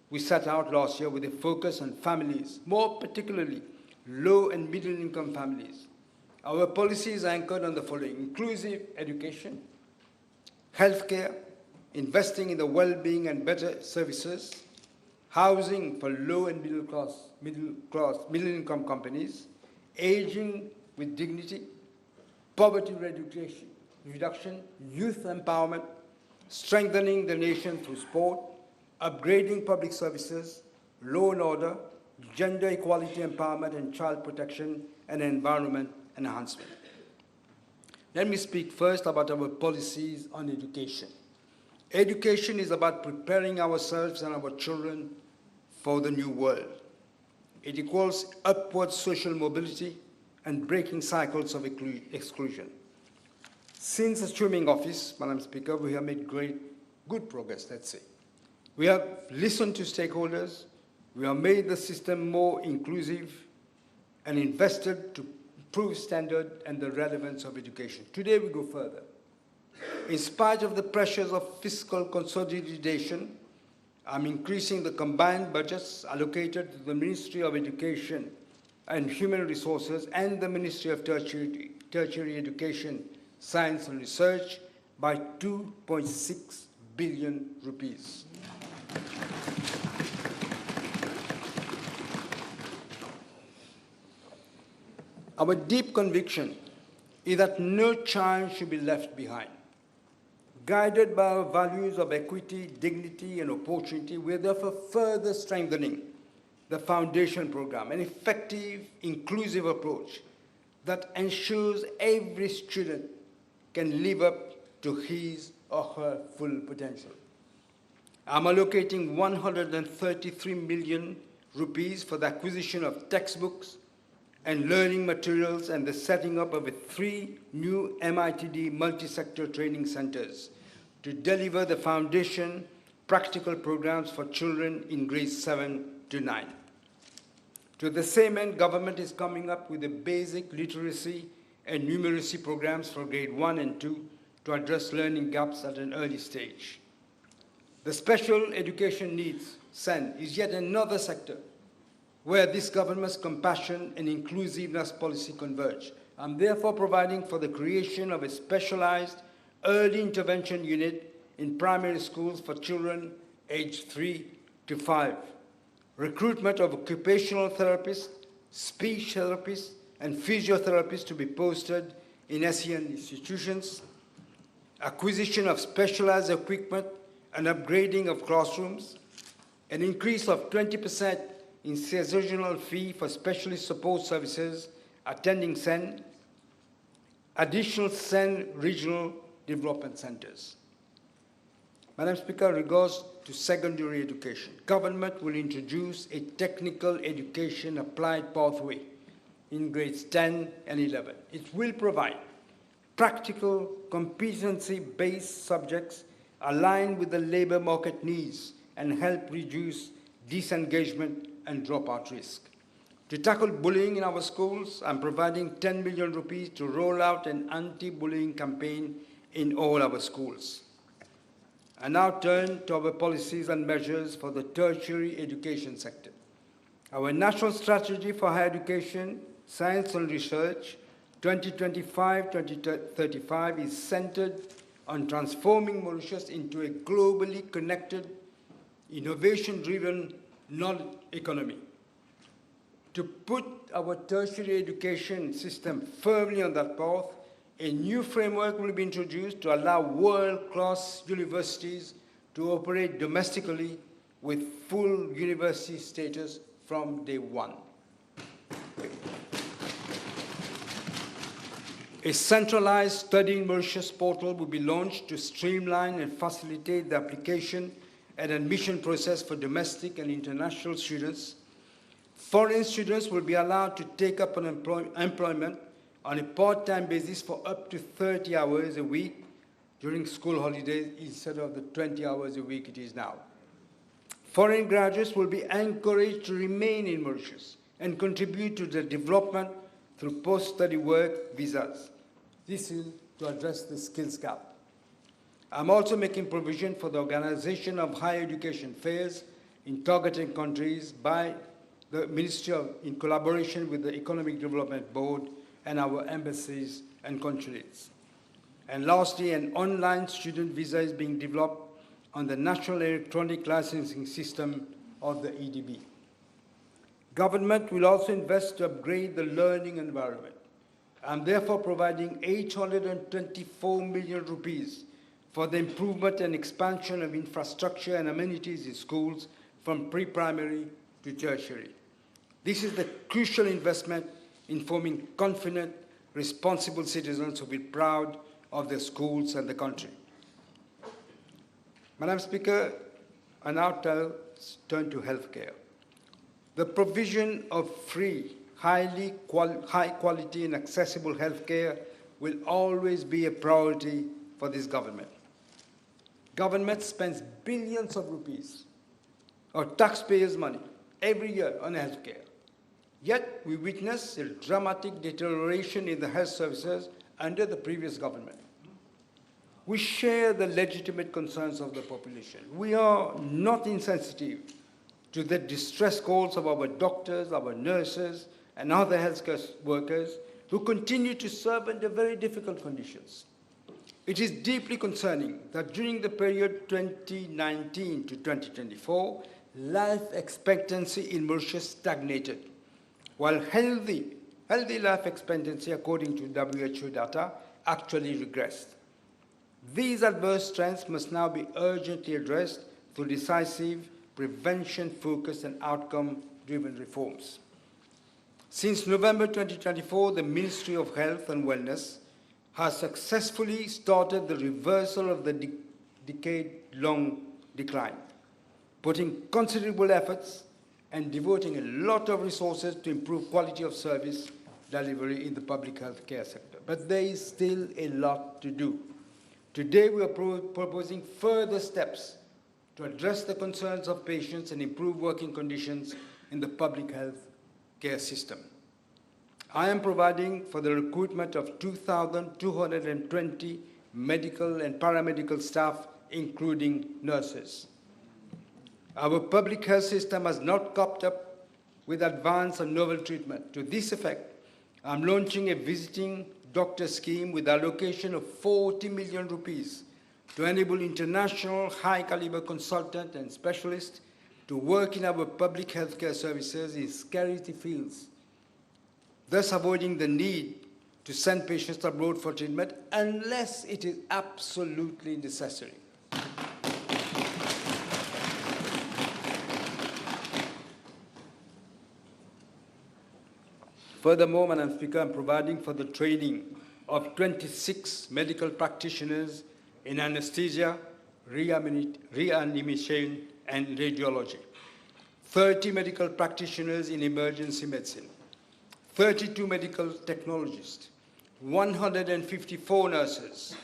we set out last year with a focus on families, more particularly low and middle income families. Our policy is anchored on the following: inclusive education, healthcare, investing in the well-being and better services, housing for low and middle income companies, aging with dignity, poverty reduction, youth empowerment, strengthening the nation through sport, upgrading public services, law and order, gender equality empowerment and child protection, and environment enhancement. Let me speak first about our policies on education. Education is about preparing ourselves and our children for the new world. It equals upward social mobility and breaking cycles of exclusion. Since assuming office, Madam Speaker, we have made good progress, let's say. We have listened to stakeholders, we have made the system more inclusive and invested to improve standard and the relevance of education. Today we go further. In spite of the pressures of fiscal consolidation, I'm increasing the combined budgets allocated to the Ministry of Education and Human Resources and the Ministry of Tertiary Education, Science and Research by 2.6 billion rupees. Our deep conviction is that no child should be left behind. Guided by our values of equity, dignity, and opportunity, we are therefore further strengthening the foundation program, an effective, inclusive approach that ensures every student can live up to his or her full potential. I'm allocating 133 million rupees for the acquisition of textbooks and learning materials and the setting up of 3 new MITD multi-sector training centers to deliver the foundation practical programs for children in grades 7 to 9. To the same end, government is coming up with the basic literacy and numeracy programs for grade 1 and 2 to address learning gaps at an early stage. The special education needs, SEN, is yet another sector where this government's compassion and inclusiveness policy converge. I'm therefore providing for the creation of a specialized early intervention unit in primary schools for children aged 3 to 5, recruitment of occupational therapists, speech therapists, and physiotherapists to be posted in SEN institutions, acquisition of specialized equipment and upgrading of classrooms, an increase of 20% in seasonal fee for specialist support services attending SEN, additional SEN regional development centers. Madam Speaker, in regards to secondary education, government will introduce a technical education applied pathway in grades 10 and 11. It will provide practical, competency-based subjects aligned with the labor market needs and help reduce disengagement and dropout risk. To tackle bullying in our schools, I'm providing 10 million rupees to roll out an anti-bullying campaign in all our schools. I now turn to our policies and measures for the tertiary education sector. Our national strategy for higher education, science and research 2025-2035 is centered on transforming Mauritius into a globally connected, innovation-driven knowledge economy. To put our tertiary education system firmly on that path, a new framework will be introduced to allow world-class universities to operate domestically with full university status from day one. A centralized Study in Mauritius portal will be launched to streamline and facilitate the application and admission process for domestic and international students. Foreign students will be allowed to take up an employment on a part-time basis for up to 30 hours a week during school holidays instead of the 20 hours a week it is now. Foreign graduates will be encouraged to remain in Mauritius and contribute to the development through post-study work visas. This is to address the skills gap. I'm also making provision for the organization of higher education fairs in targeted countries by the Ministry in collaboration with the Economic Development Board and our embassies and consulates. And lastly, an online student visa is being developed on the National Electronic Licensing System of the EDB. Government will also invest to upgrade the learning environment. I'm therefore providing 824 million rupees for the improvement and expansion of infrastructure and amenities in schools from pre-primary to tertiary. This is the crucial investment in forming confident, responsible citizens who will be proud of their schools and the country. Madam Speaker, I now turn to healthcare. The provision of free, high quality and accessible healthcare will always be a priority for this government. Government spends billions of rupees of taxpayers' money every year on healthcare. Yet we witness a dramatic deterioration in the health services under the previous government. We share the legitimate concerns of the population. We are not insensitive to the distress calls of our doctors, our nurses, and other healthcare workers who continue to serve under very difficult conditions. It is deeply concerning that during the period 2019 to 2024, life expectancy in Mauritius stagnated, while healthy life expectancy, according to WHO data, actually regressed. These adverse trends must now be urgently addressed through decisive, prevention-focused and outcome-driven reforms. Since November 2024, the Ministry of Health and Wellness has successfully started the reversal of the decade-long decline, putting considerable efforts and devoting a lot of resources to improve quality of service delivery in the public health care sector. But there is still a lot to do. Today, we are proposing further steps to address the concerns of patients and improve working conditions in the public health care system. I am providing for the recruitment of 2,220 medical and paramedical staff, including nurses. Our public health system has not coped up with advanced and novel treatment. To this effect, I'm launching a visiting doctor scheme with allocation of 40 million rupees to enable international high-caliber consultants and specialists to work in our public healthcare services in scarcity fields, thus avoiding the need to send patients abroad for treatment unless it is absolutely necessary. Furthermore, Madam Speaker, I'm providing for the training of 26 medical practitioners in anesthesia, reanimation, and radiology, 30 medical practitioners in emergency medicine, 32 medical technologists, 154 nurses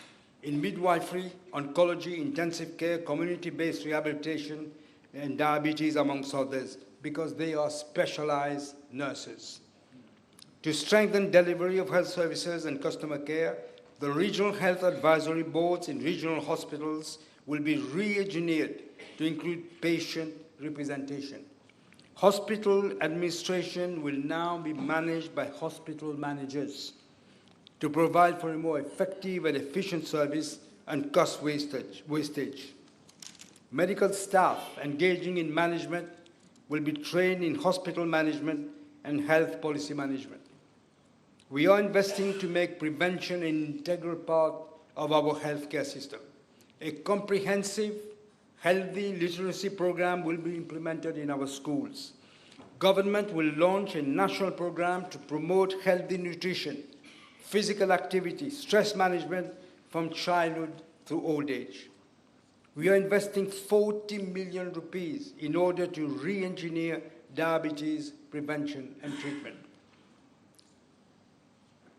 in midwifery, oncology, intensive care, community-based rehabilitation, and diabetes, amongst others, because they are specialized nurses. To strengthen delivery of health services and customer care, the regional health advisory boards in regional hospitals will be re-engineered to include patient representation. Hospital administration will now be managed by hospital managers to provide for a more effective and efficient service and cost wastage. Medical staff engaging in management will be trained in hospital management and health policy management. We are investing to make prevention an integral part of our healthcare system. A comprehensive, healthy literacy program will be implemented in our schools. Government will launch a national program to promote healthy nutrition, physical activity, stress management from childhood through old age. We are investing 40 million rupees in order to re-engineer diabetes prevention and treatment.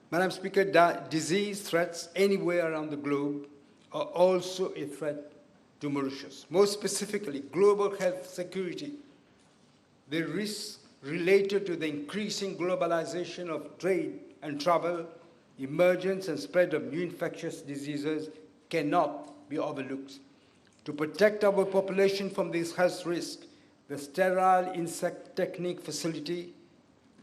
Madam Speaker, disease threats anywhere around the globe are also a threat to Mauritius. More specifically, global health security, the risks related to the increasing globalization of trade and travel, emergence and spread of new infectious diseases cannot be overlooked. To protect our population from these health risks, the Sterile Insect Technique Facility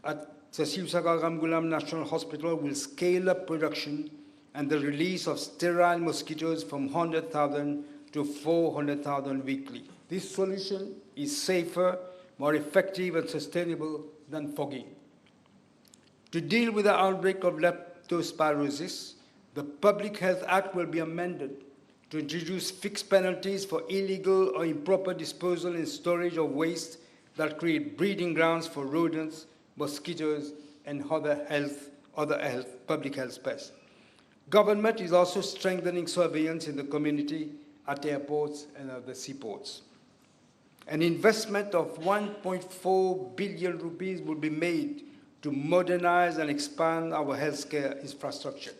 at Sasiv Sagar Ramgulam National Hospital will scale up production and the release of sterile mosquitoes from 100,000 to 400,000 weekly. This solution is safer, more effective and sustainable than fogging. To deal with the outbreak of leptospirosis, the Public Health Act will be amended to introduce fixed penalties for illegal or improper disposal and storage of waste that create breeding grounds for rodents, mosquitoes, and other public health pests. Government is also strengthening surveillance in the community at airports and other seaports. An investment of 1.4 billion rupees will be made to modernize and expand our healthcare infrastructure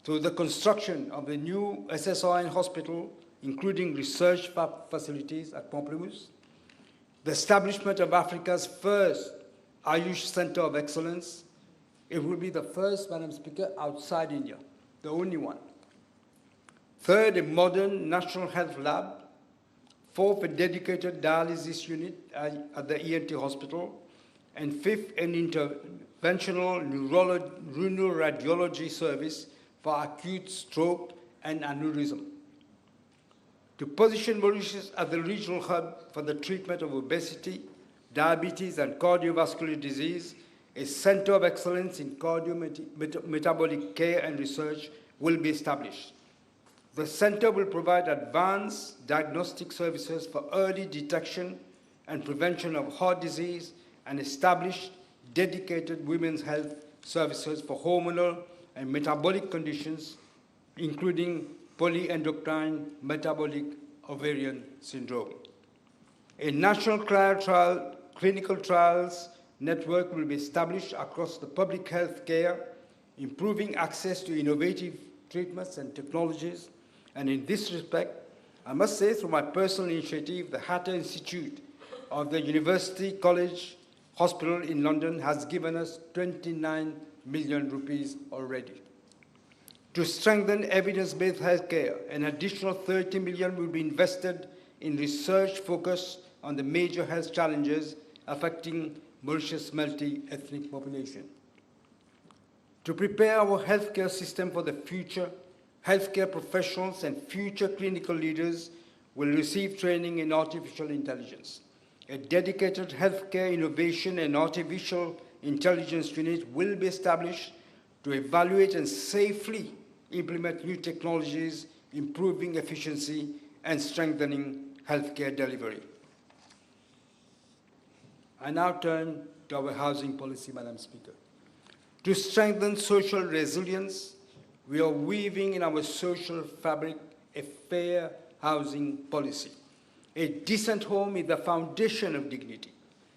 through the construction of the new SSRN hospital, including research facilities at Pamplemousse, the establishment of Africa's first Ayush Center of Excellence. It will be the first, Madam Speaker, outside India, the only one. Third, a modern national health lab. Fourth, a dedicated dialysis unit at the ENT hospital. And fifth, an interventional neuroradiology service for acute stroke and aneurysm. To position Mauritius as the regional hub for the treatment of obesity, diabetes, and cardiovascular disease, a center of excellence in cardiometabolic care and research will be established. The center will provide advanced diagnostic services for early detection and prevention of heart disease and establish dedicated women's health services for hormonal and metabolic conditions, including polyendocrine metabolic ovarian syndrome. A national clinical trials network will be established across the public health care, improving access to innovative treatments and technologies. And in this respect, I must say, through my personal initiative, the Hatter Institute of the University College Hospital in London has given us 29 million rupees already. To strengthen evidence-based healthcare, an additional 30 million will be invested in research focused on the major health challenges affecting Mauritius' multi-ethnic population. To prepare our healthcare system for the future, healthcare professionals and future clinical leaders will receive training in artificial intelligence. A dedicated healthcare innovation and artificial intelligence unit will be established to evaluate and safely implement new technologies, improving efficiency and strengthening healthcare delivery. I now turn to our housing policy, Madam Speaker. To strengthen social resilience, we are weaving in our social fabric a fair housing policy. A decent home is the foundation of dignity.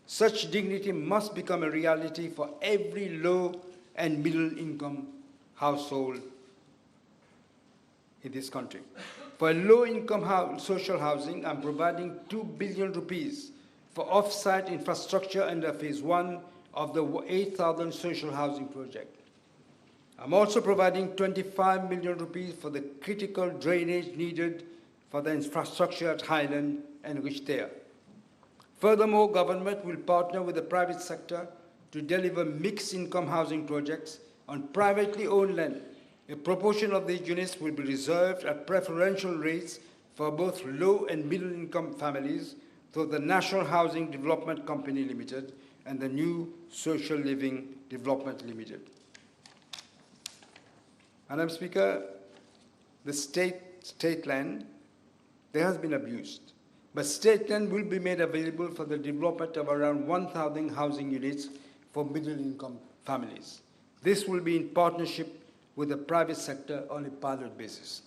Such dignity must become a reality for every low and middle income household in this country. For low income social housing, I'm providing 2 billion rupees for off-site infrastructure under phase 1 of the 8,000 social housing project. I'm also providing 25 million rupees for the critical drainage needed for the infrastructure at Highland and Richtere. Furthermore, government will partner with the private sector to deliver mixed income housing projects on privately owned land. A proportion of these units will be reserved at preferential rates for both low and middle income families through the National Housing Development Company Limited and the new Social Living Development Limited. Madam Speaker, the state land, there has been abused, but state land will be made available for the development of around 1,000 housing units for middle-income families. This will be in partnership with the private sector on a pilot basis.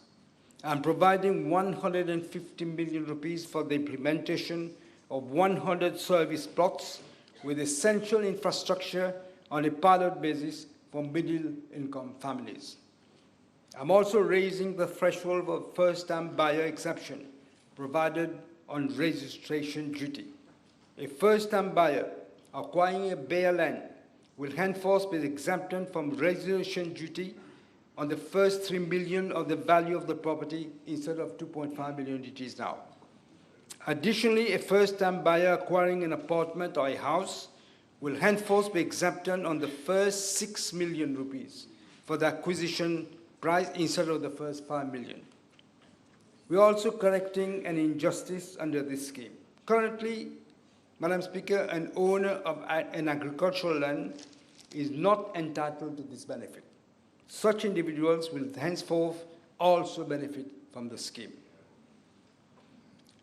I'm providing 150 million rupees for the implementation of 100 service plots with essential infrastructure on a pilot basis for middle-income families. I'm also raising the threshold of first-time buyer exemption provided on registration duty. A first-time buyer acquiring a bare land will henceforth be exempted from registration duty on the first 3 million of the value of the property instead of 2.5 million it is now. Additionally, a first-time buyer acquiring an apartment or a house will henceforth be exempted on the first 6 million rupees for the acquisition price instead of the first 5 million. We are also correcting an injustice under this scheme. Currently, Madam Speaker, an owner of an agricultural land is not entitled to this benefit. Such individuals will henceforth also benefit from the scheme.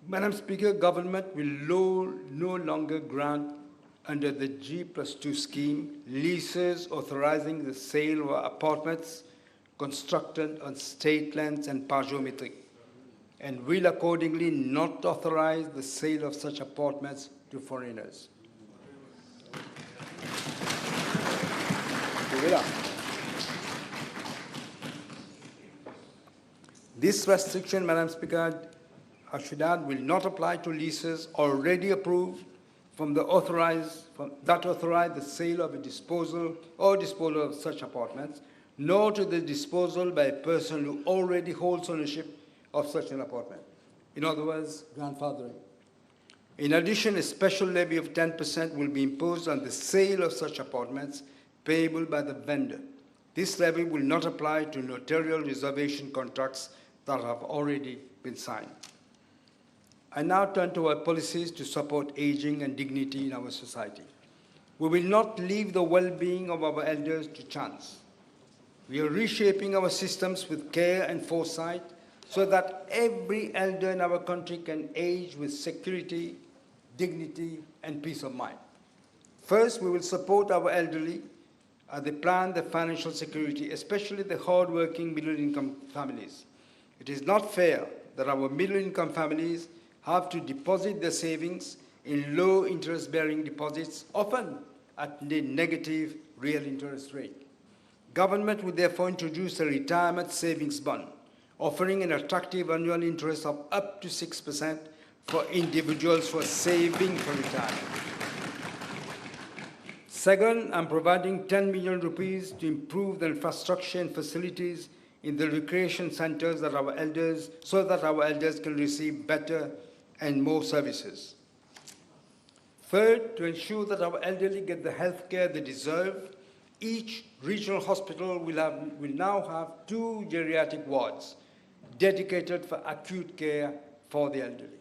Madam Speaker, government will no longer grant under the G+2 scheme leases authorizing the sale of apartments constructed on state lands and parliamentary, and will accordingly not authorize the sale of such apartments to foreigners. This restriction, Madam Speaker, I should add, will not apply to leases already approved that authorize the sale of a disposal of such apartments, nor to the disposal by a person who already holds ownership of such an apartment. In other words, grandfathering. In addition, a special levy of 10% will be imposed on the sale of such apartments payable by the vendor. This levy will not apply to notarial reservation contracts that have already been signed. I now turn to our policies to support aging and dignity in our society. We will not leave the well-being of our elders to chance. We are reshaping our systems with care and foresight so that every elder in our country can age with security, dignity, and peace of mind. First, we will support our elderly as they plan their financial security, especially the hard-working middle-income families. It is not fair that our middle-income families have to deposit their savings in low interest-bearing deposits, often at a negative real interest rate. Government will therefore introduce a retirement savings bond, offering an attractive annual interest of up to 6% for individuals who are saving for retirement. Second, I'm providing 10 million rupees to improve the infrastructure and facilities in the recreation centers that our elders, so that our elders can receive better and more services. Third, to ensure that our elderly get the health care they deserve, each regional hospital will now have 2 geriatric wards dedicated for acute care for the elderly.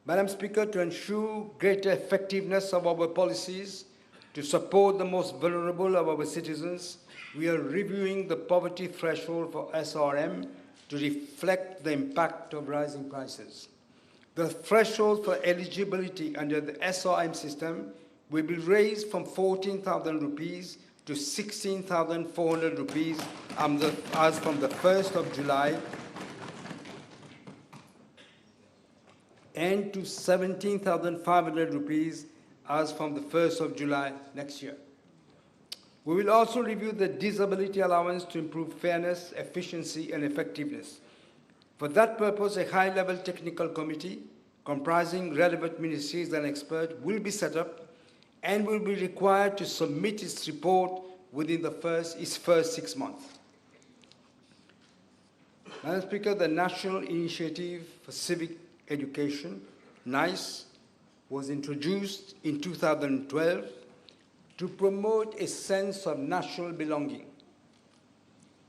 Madam Speaker, to ensure greater effectiveness of our policies to support the most vulnerable of our citizens, we are reviewing the poverty threshold for SRM to reflect the impact of rising prices. The threshold for eligibility under the SRM system will be raised from 14,000 rupees to 16,400 rupees as from the 1st of July and to 17,500 rupees as from the 1st of July next year. We will also review the disability allowance to improve fairness, efficiency, and effectiveness. For that purpose, a high-level technical committee comprising relevant ministries and experts will be set up and will be required to submit its report within its first 6 months. Madam Speaker, the National Initiative for Civic Education, NICE, was introduced in 2012 to promote a sense of national belonging,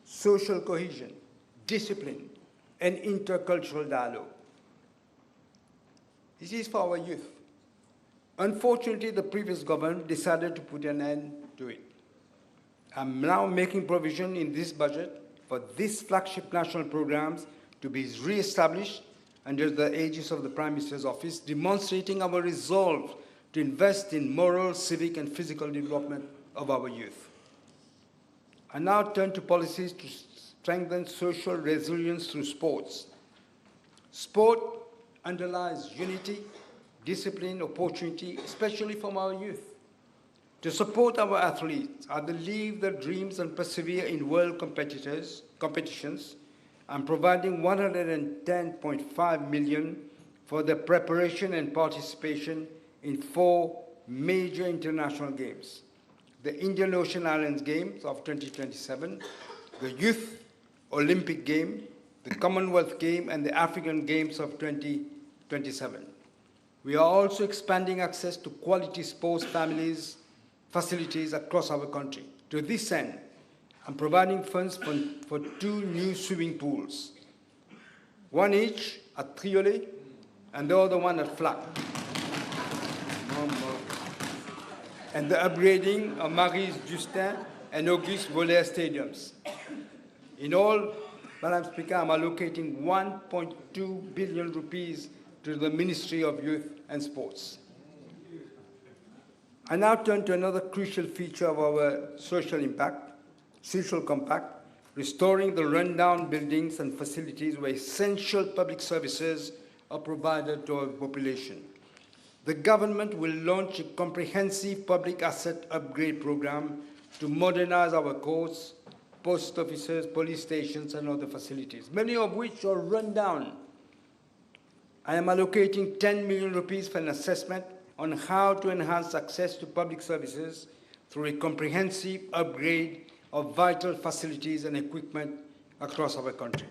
social cohesion, discipline, and intercultural dialogue. This is for our youth. Unfortunately, the previous government decided to put an end to it. I'm now making provision in this budget for these flagship national programs to be re-established under the aegis of the Prime Minister's office, demonstrating our resolve to invest in moral, civic, and physical development of our youth. I now turn to policies to strengthen social resilience through sports. Sport underlies unity, discipline, opportunity, especially from our youth. To support our athletes as they live their dreams and persevere in world competitions, I'm providing 110.5 million for the preparation and participation in 4 major international games: the Indian Ocean Islands Games of 2027, the Youth Olympic Game, the Commonwealth Game, and the African Games of 2027. We are also expanding access to quality sports facilities across our country. To this end, I'm providing funds for 2 new swimming pools, one each at Triolet and the other one at Flac, and the upgrading of Maurice Justin and Auguste Voller stadiums. In all, Madam Speaker, I'm allocating 1.2 billion rupees to the Ministry of Youth and Sports. I now turn to another crucial feature of our social compact, restoring the rundown buildings and facilities where essential public services are provided to our population. The government will launch a comprehensive public asset upgrade program to modernize our courts, post offices, police stations, and other facilities, many of which are run down. I am allocating 10 million rupees for an assessment on how to enhance access to public services through a comprehensive upgrade of vital facilities and equipment across our country.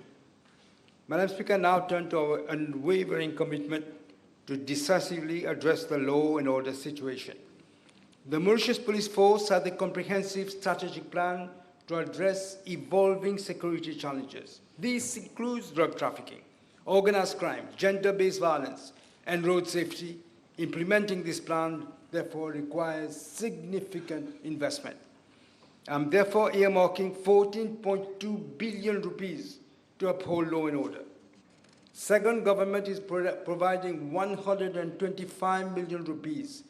Madam Speaker, I now turn to our unwavering commitment to decisively address the law and order situation. The Mauritius Police Force has a comprehensive strategic plan to address evolving security challenges. This includes drug trafficking, organized crime, gender-based violence, and road safety. Implementing this plan, therefore, requires significant investment. I'm therefore earmarking 14.2 billion rupees to uphold law and order. Second, government is providing 125 million rupees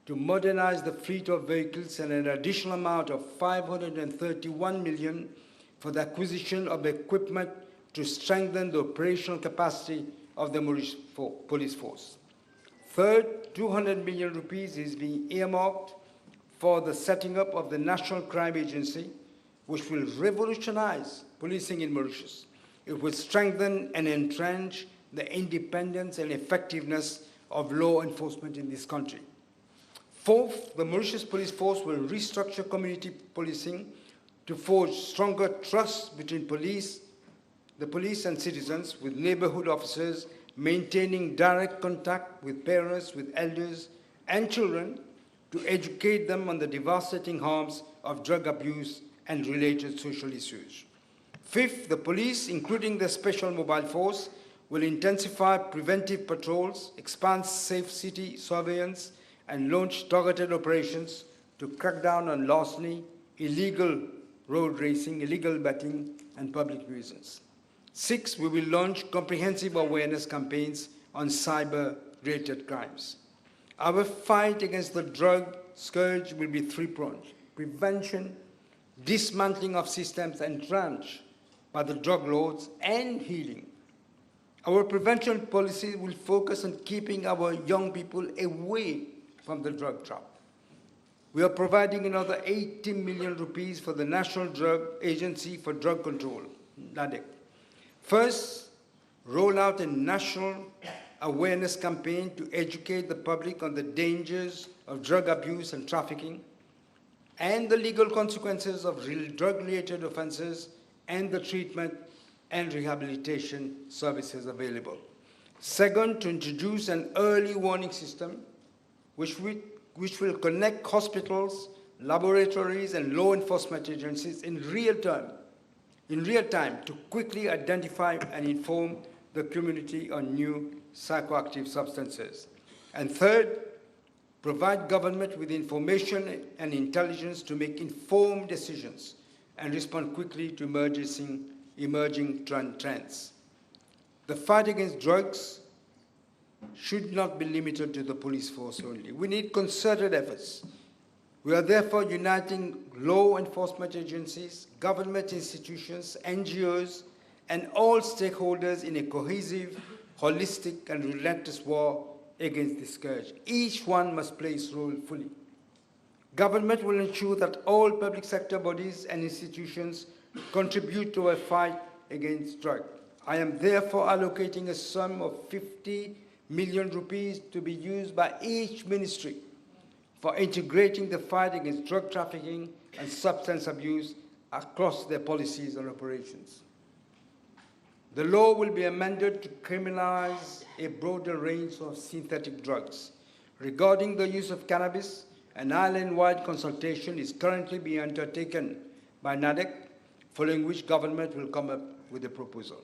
to modernize the fleet of vehicles and an additional amount of 531 million for the acquisition of equipment to strengthen the operational capacity of the Mauritius police force. Third, 200 million rupees is being earmarked for the setting up of the National Crime Agency, which will revolutionize policing in Mauritius. It will strengthen and entrench the independence and effectiveness of law enforcement in this country. Fourth, the Mauritius police force will restructure community policing to forge stronger trust between the police and citizens, with neighborhood officers maintaining direct contact with parents, with elders, and children to educate them on the devastating harms of drug abuse and related social issues. Fifth, the police, including the Special Mobile Force, will intensify preventive patrols, expand safe city surveillance, and launch targeted operations to crack down on larceny, illegal road racing, illegal betting, and public nuisance. Six, we will launch comprehensive awareness campaigns on cyber-related crimes. Our fight against the drug scourge will be three-pronged: prevention, dismantling of systems entrenched by the drug lords, and healing. Our prevention policy will focus on keeping our young people away from the drug trap. We are providing another 80 million rupees for the National Drug Agency for Drug Control, NADEC. First, roll out a national awareness campaign to educate the public on the dangers of drug abuse and trafficking, and the legal consequences of drug-related offenses, and the treatment and rehabilitation services available. Second, to introduce an early warning system which will connect hospitals, laboratories, and law enforcement agencies in real time to quickly identify and inform the community on new psychoactive substances. And third, provide government with information and intelligence to make informed decisions and respond quickly to emerging trends. The fight against drugs should not be limited to the police force only. We need concerted efforts. We are therefore uniting law enforcement agencies, government institutions, NGOs, and all stakeholders in a cohesive, holistic, and relentless war against this scourge. Each one must play its role fully. Government will ensure that all public sector bodies and institutions contribute to a fight against drugs. I am therefore allocating a sum of 50 million rupees to be used by each ministry for integrating the fight against drug trafficking and substance abuse across their policies and operations. The law will be amended to criminalize a broader range of synthetic drugs. Regarding the use of cannabis, an island-wide consultation is currently being undertaken by NADEC, following which government will come up with a proposal.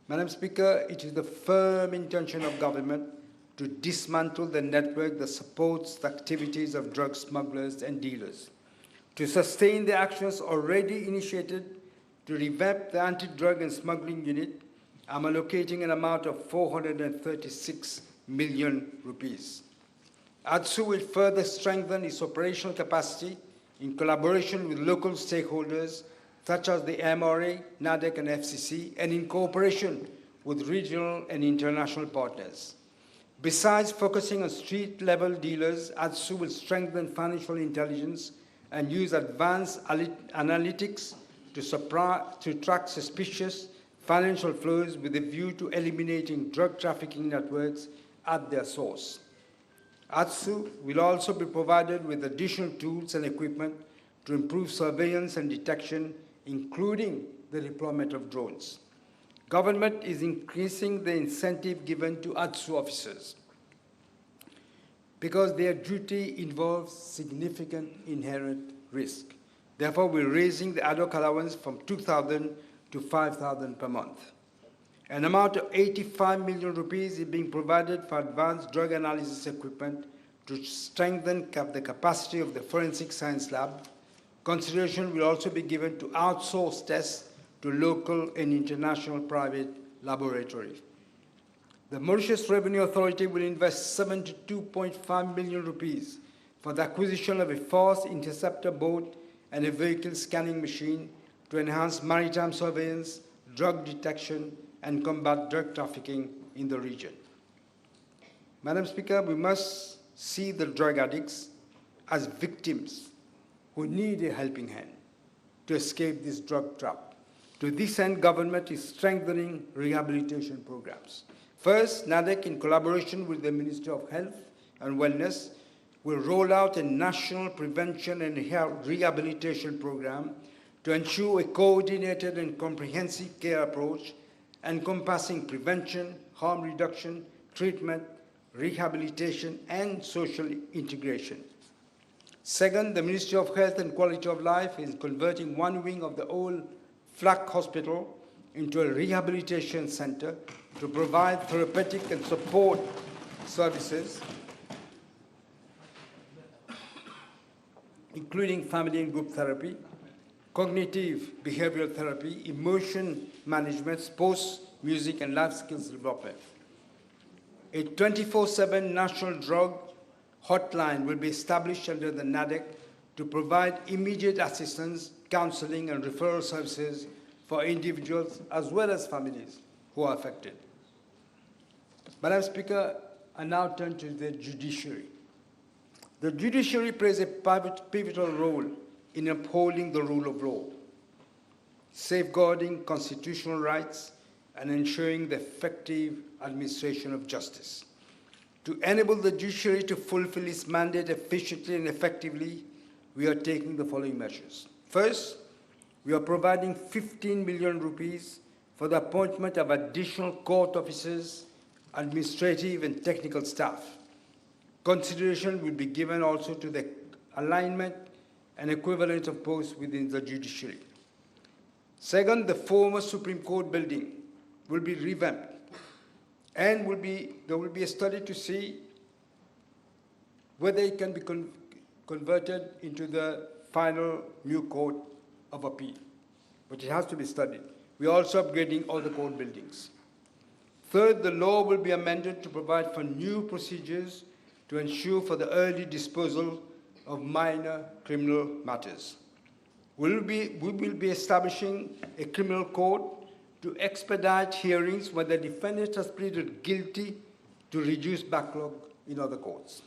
Madam Speaker, it is the firm intention of government to dismantle the network that supports the activities of drug smugglers and dealers. To sustain the actions already initiated to revamp the anti-drug and smuggling unit, I'm allocating an amount of 436 million rupees. ADSU will further strengthen its operational capacity in collaboration with local stakeholders such as the MRA, NADEC, and FCC, and in cooperation with regional and international partners. Besides focusing on street-level dealers, ADSU will strengthen financial intelligence and use advanced analytics to track suspicious financial flows with a view to eliminating drug trafficking networks at their source. ADSU will also be provided with additional tools and equipment to improve surveillance and detection, including the deployment of drones. Government is increasing the incentive given to ADSU officers because their duty involves significant inherent risk. Therefore, we're raising the ad hoc allowance from 2,000 to 5,000 per month. An amount of 85 million rupees is being provided for advanced drug analysis equipment to strengthen the capacity of the forensic science lab. Consideration will also be given to outsource tests to local and international private laboratories. The Mauritius Revenue Authority will invest 72.5 million rupees for the acquisition of a fast interceptor boat and a vehicle scanning machine to enhance maritime surveillance, drug detection, and combat drug trafficking in the region. Madam Speaker, we must see the drug addicts as victims who need a helping hand to escape this drug trap. To this end, government is strengthening rehabilitation programs. First, NADEC, in collaboration with the Ministry of Health and Wellness, will roll out a national prevention and rehabilitation program to ensure a coordinated and comprehensive care approach encompassing prevention, harm reduction, treatment, rehabilitation, and social integration. Second, the Ministry of Health and Quality of Life is converting one wing of the old Flagship Hospital into a rehabilitation center to provide therapeutic and support services, including family and group therapy, cognitive behavioral therapy, emotion management, sports, music, and life skills development. A 24/7 national drug hotline will be established under the NADEC to provide immediate assistance, counseling, and referral services for individuals as well as families who are affected. Madam Speaker, I now turn to the judiciary. The judiciary plays a pivotal role in upholding the rule of law, safeguarding constitutional rights, and ensuring the effective administration of justice. To enable the judiciary to fulfill its mandate efficiently and effectively, we are taking the following measures. First, we are providing 15 million rupees for the appointment of additional court officers, administrative and technical staff. Consideration will be given also to the alignment and equivalent of posts within the judiciary. Second, the former Supreme Court building will be revamped, and there will be a study to see whether it can be converted into the final new court of appeal, but it has to be studied. We are also upgrading all the court buildings. Third, the law will be amended to provide for new procedures to ensure for the early disposal of minor criminal matters. We will be establishing a criminal court to expedite hearings when the defendant has pleaded guilty to reduce backlog in other courts.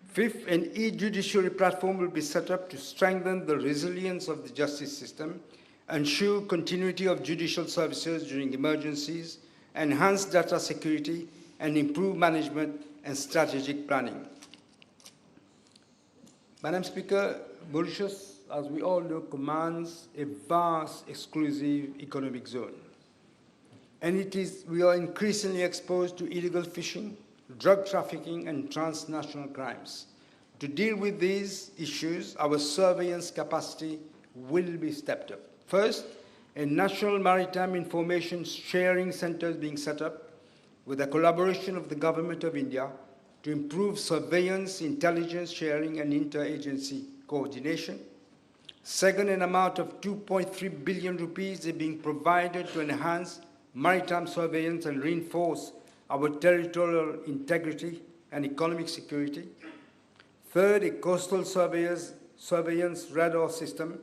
Fifth, an e-judiciary platform will be set up to strengthen the resilience of the justice system, ensure continuity of judicial services during emergencies, enhance data security, and improve management and strategic planning. Madam Speaker, Mauritius, as we all know, commands a vast exclusive economic zone. And we are increasingly exposed to illegal fishing, drug trafficking, and transnational crimes. To deal with these issues, our surveillance capacity will be stepped up. First, a national maritime information sharing center is being set up with the collaboration of the Government of India to improve surveillance, intelligence sharing, and interagency coordination. Second, an amount of 2.3 billion rupees is being provided to enhance maritime surveillance and reinforce our territorial integrity and economic security. Third, a coastal surveillance radar system,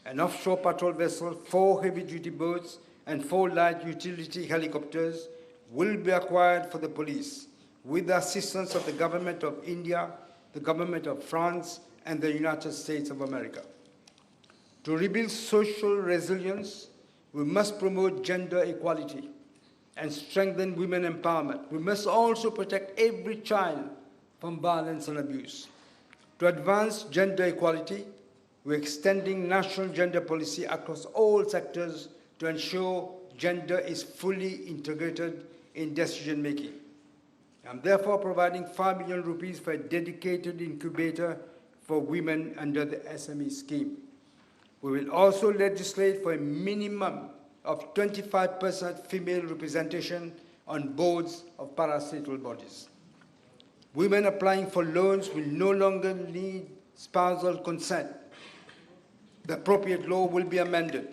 an offshore patrol vessel, 4 heavy-duty boats, and 4 light utility helicopters will be acquired for the police with the assistance of the Government of India, the Government of France, and the United States of America. To rebuild social resilience, we must promote gender equality and strengthen women empowerment. We must also protect every child from violence and abuse. To advance gender equality, we're extending national gender policy across all sectors to ensure gender is fully integrated in decision-making. I'm therefore providing 5 million rupees for a dedicated incubator for women under the SME scheme. We will also legislate for a minimum of 25% female representation on boards of parastatal bodies. Women applying for loans will no longer need spousal consent. The appropriate law will be amended.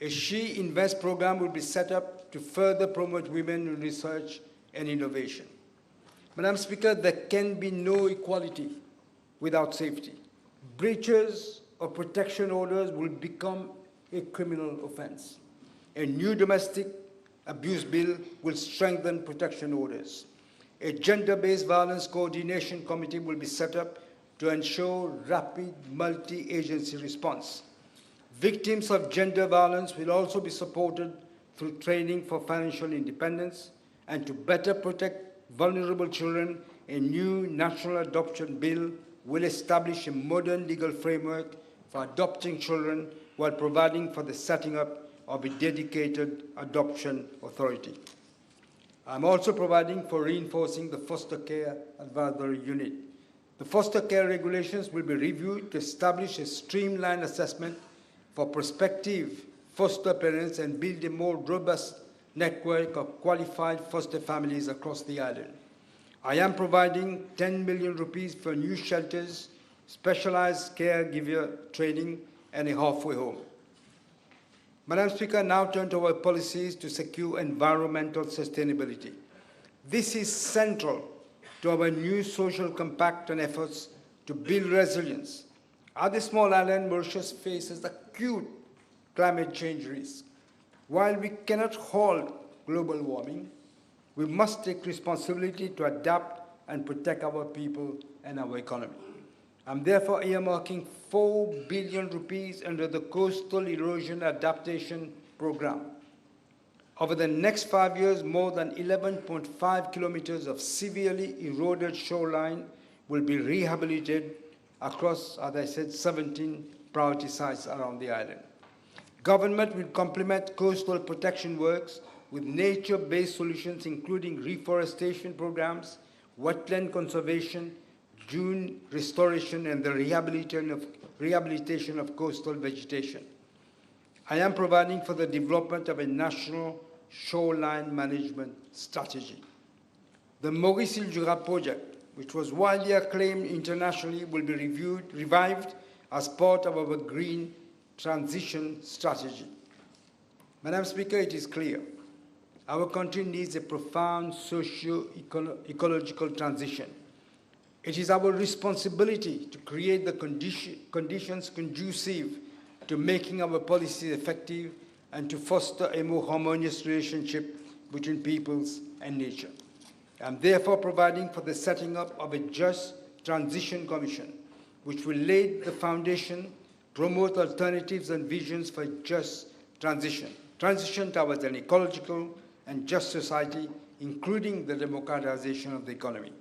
A She Invest program will be set up to further promote women in research and innovation. Madam Speaker, there can be no equality without safety. Breaches of protection orders will become a criminal offense. A new domestic abuse bill will strengthen protection orders. A gender-based violence coordination committee will be set up to ensure rapid multi-agency response. Victims of gender violence will also be supported through training for financial independence, and to better protect vulnerable children, a new national adoption bill will establish a modern legal framework for adopting children while providing for the setting up of a dedicated adoption authority. I'm also providing for reinforcing the foster care advisory unit. The foster care regulations will be reviewed to establish a streamlined assessment for prospective foster parents and build a more robust network of qualified foster families across the island. I am providing 10 million rupees for new shelters, specialized caregiver training, and a halfway home. Madam Speaker, now turn to our policies to secure environmental sustainability. This is central to our new social compact and efforts to build resilience. As the small island, Mauritius faces acute climate change risk. While we cannot halt global warming, we must take responsibility to adapt and protect our people and our economy. I'm therefore earmarking 4 billion rupees under the Coastal Erosion Adaptation Program. Over the next 5 years, more than 11.5 kilometers of severely eroded shoreline will be rehabilitated across, as I said, 17 priority sites around the island. Government will complement coastal protection works with nature-based solutions, including reforestation programs, wetland conservation, dune restoration, and the rehabilitation of coastal vegetation. I am providing for the development of a national shoreline management strategy. The Maurice Îles du Rap project, which was widely acclaimed internationally, will be revived as part of our green transition strategy. Madam Speaker, it is clear our country needs a profound socio-ecological transition. It is our responsibility to create the conditions conducive to making our policies effective and to foster a more harmonious relationship between peoples and nature. I'm therefore providing for the setting up of a Just Transition Commission, which will lay the foundation, promote alternatives and visions for just transition towards an ecological and just society, including the democratization of the economy.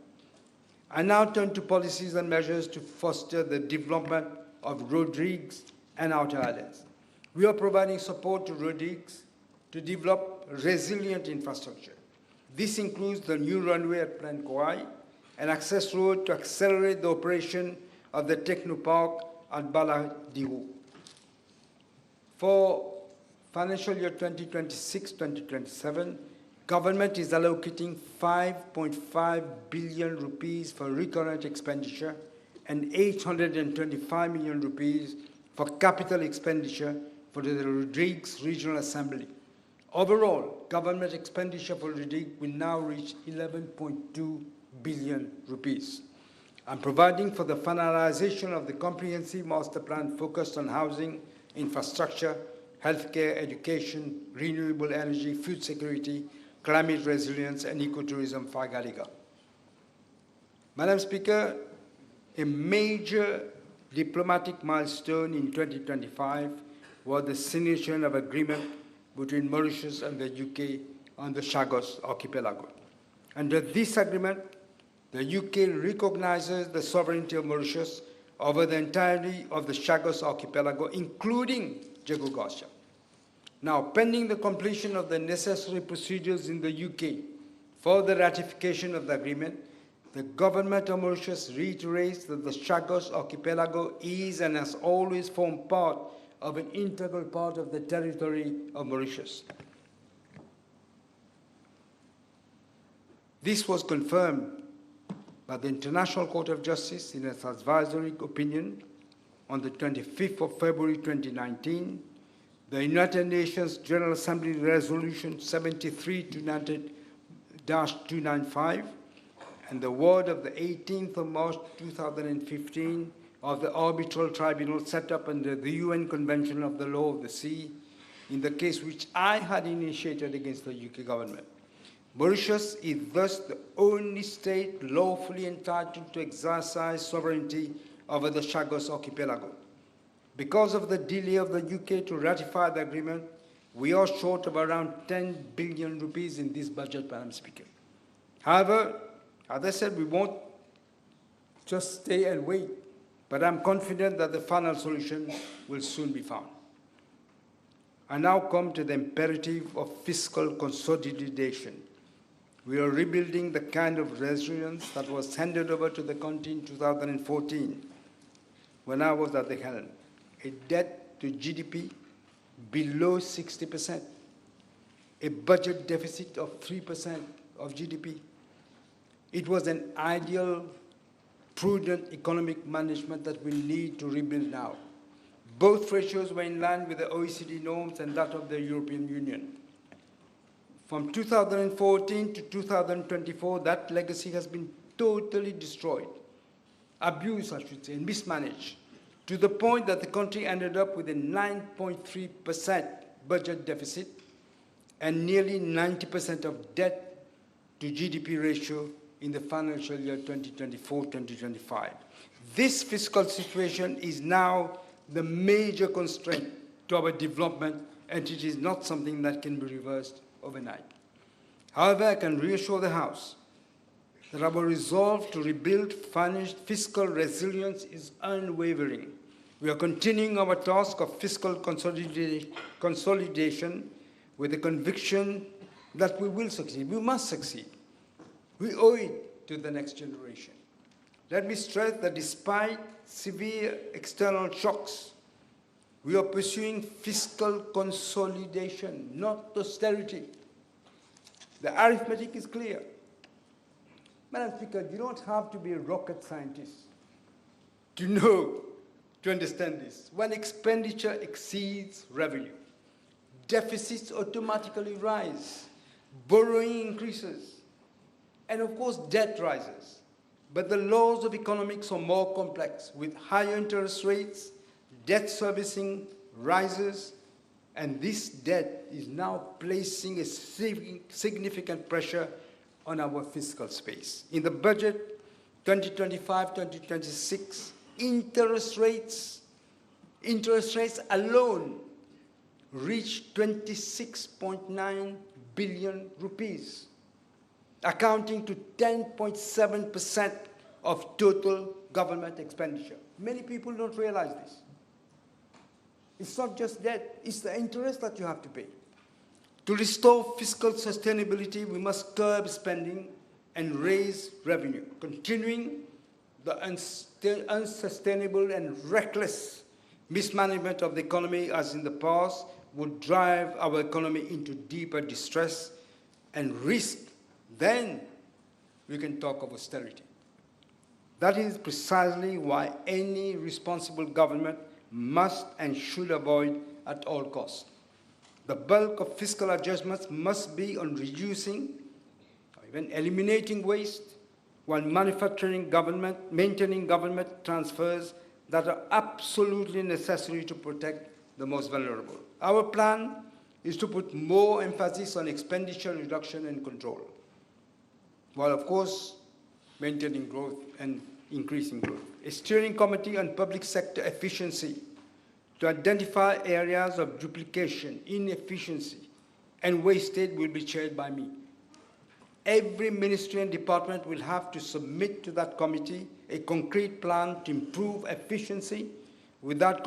I now turn to policies and measures to foster the development of road rigs and outer islands. We are providing support to road rigs to develop resilient infrastructure. This includes the new runway at Plan Kouai, an access road to accelerate the operation of the Technopark at Baladiru. For financial year 2026-2027, government is allocating 5.5 billion rupees for recurrent expenditure and 825 million rupees for capital expenditure for the Rodrigues Regional Assembly. Overall, government expenditure for Rodrigues will now reach 11.2 billion rupees. I'm providing for the finalization of the comprehensive master plan focused on housing, infrastructure, healthcare, education, renewable energy, food security, climate resilience, and ecotourism for Agariga. Madam Speaker, a major diplomatic milestone in 2025 was the signature of agreement between Mauritius and the UK on the Chagos Archipelago. Under this agreement, the UK recognizes the sovereignty of Mauritius over the entirety of the Chagos Archipelago, including Diego Garcia. Now, pending the completion of the necessary procedures in the UK for the ratification of the agreement, the government of Mauritius reiterates that the Chagos Archipelago is and has always formed part of an integral part of the territory of Mauritius. This was confirmed by the International Court of Justice in its advisory opinion on the 25th of February 2019. the United Nations General Assembly Resolution 73-295, and the word of the 18th of March 2015 of the arbitral tribunal set up under the UN Convention of the Law of the Sea, in the case which I had initiated against the UK government. Mauritius is thus the only state lawfully entitled to exercise sovereignty over the Chagos archipelago. Because of the delay of the UK to ratify the agreement, we are short of around 10 billion rupees in this budget, Madam Speaker. However, as I said, we won't just stay and wait, but I'm confident that the final solution will soon be found. I now come to the imperative of fiscal consolidation. We are rebuilding the kind of resilience that was handed over to the country in 2014 when I was at the helm. A debt to GDP below 60%, a budget deficit of 3% of GDP. It was an ideal, prudent economic management that we need to rebuild now. Both ratios were in line with the OECD norms and that of the European Union. From 2014 to 2024, that legacy has been totally destroyed, abused, I should say, and mismanaged, to the point that the country ended up with a 9.3% budget deficit and nearly 90% of debt to GDP ratio in the financial year 2024-2025. This fiscal situation is now the major constraint to our development, and it is not something that can be reversed overnight. However, I can reassure the House that our resolve to rebuild fiscal resilience is unwavering. We are continuing our task of fiscal consolidation with the conviction that we will succeed. We must succeed. We owe it to the next generation. Let me stress that despite severe external shocks, we are pursuing fiscal consolidation, not austerity. The arithmetic is clear. Madam Speaker, you don't have to be a rocket scientist to understand this. When expenditure exceeds revenue, deficits automatically rise, borrowing increases, and of course debt rises. But the laws of economics are more complex. With higher interest rates, debt servicing rises, and this debt is now placing a significant pressure on our fiscal space. In the budget 2025-2026, interest rates alone reached 26.9 billion rupees, accounting to 10.7% of total government expenditure. Many people don't realize this. It's not just debt, it's the interest that you have to pay. To restore fiscal sustainability, we must curb spending and raise revenue. Continuing the unsustainable and reckless mismanagement of the economy as in the past would drive our economy into deeper distress and risk. Then we can talk of austerity. That is precisely why any responsible government must and should avoid at all costs. The bulk of fiscal adjustments must be on reducing or even eliminating waste, while maintaining government transfers that are absolutely necessary to protect the most vulnerable. Our plan is to put more emphasis on expenditure reduction and control, while of course maintaining growth and increasing growth. A steering committee on public sector efficiency to identify areas of duplication, inefficiency, and wastage will be chaired by me. Every ministry and department will have to submit to that committee a concrete plan to improve efficiency without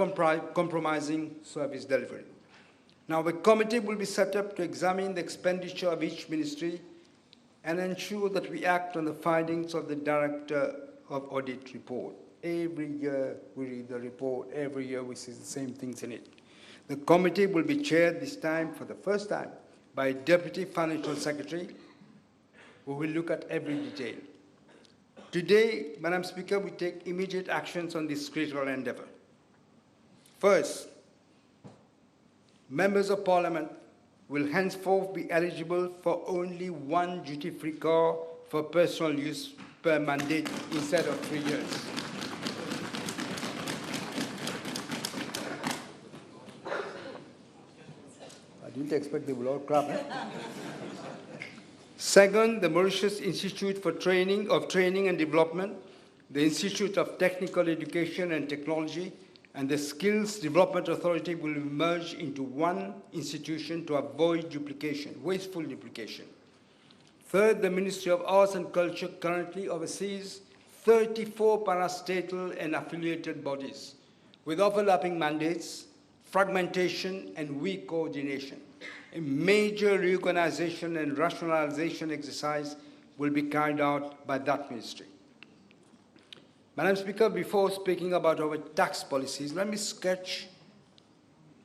compromising service delivery. Now, the committee will be set up to examine the expenditure of each ministry and ensure that we act on the findings of the Director of Audit report. Every year we read the report, every year we see the same things in it. The committee will be chaired this time, for the first time, by a Deputy Financial Secretary who will look at every detail. Today, Madam Speaker, we take immediate actions on this critical endeavor. First, Members of Parliament will henceforth be eligible for only one duty-free car for personal use per mandate instead of 3 years. I didn't expect they would all clap. Second, the Mauritius Institute for Training and Development, the Institute of Technical Education and Technology, and the Skills Development Authority will merge into one institution to avoid duplication, wasteful duplication. Third, the Ministry of Arts and Culture currently oversees 34 parastatal and affiliated bodies with overlapping mandates, fragmentation, and weak coordination. A major reorganization and rationalization exercise will be carried out by that ministry. Madam Speaker, before speaking about our tax policies, let me sketch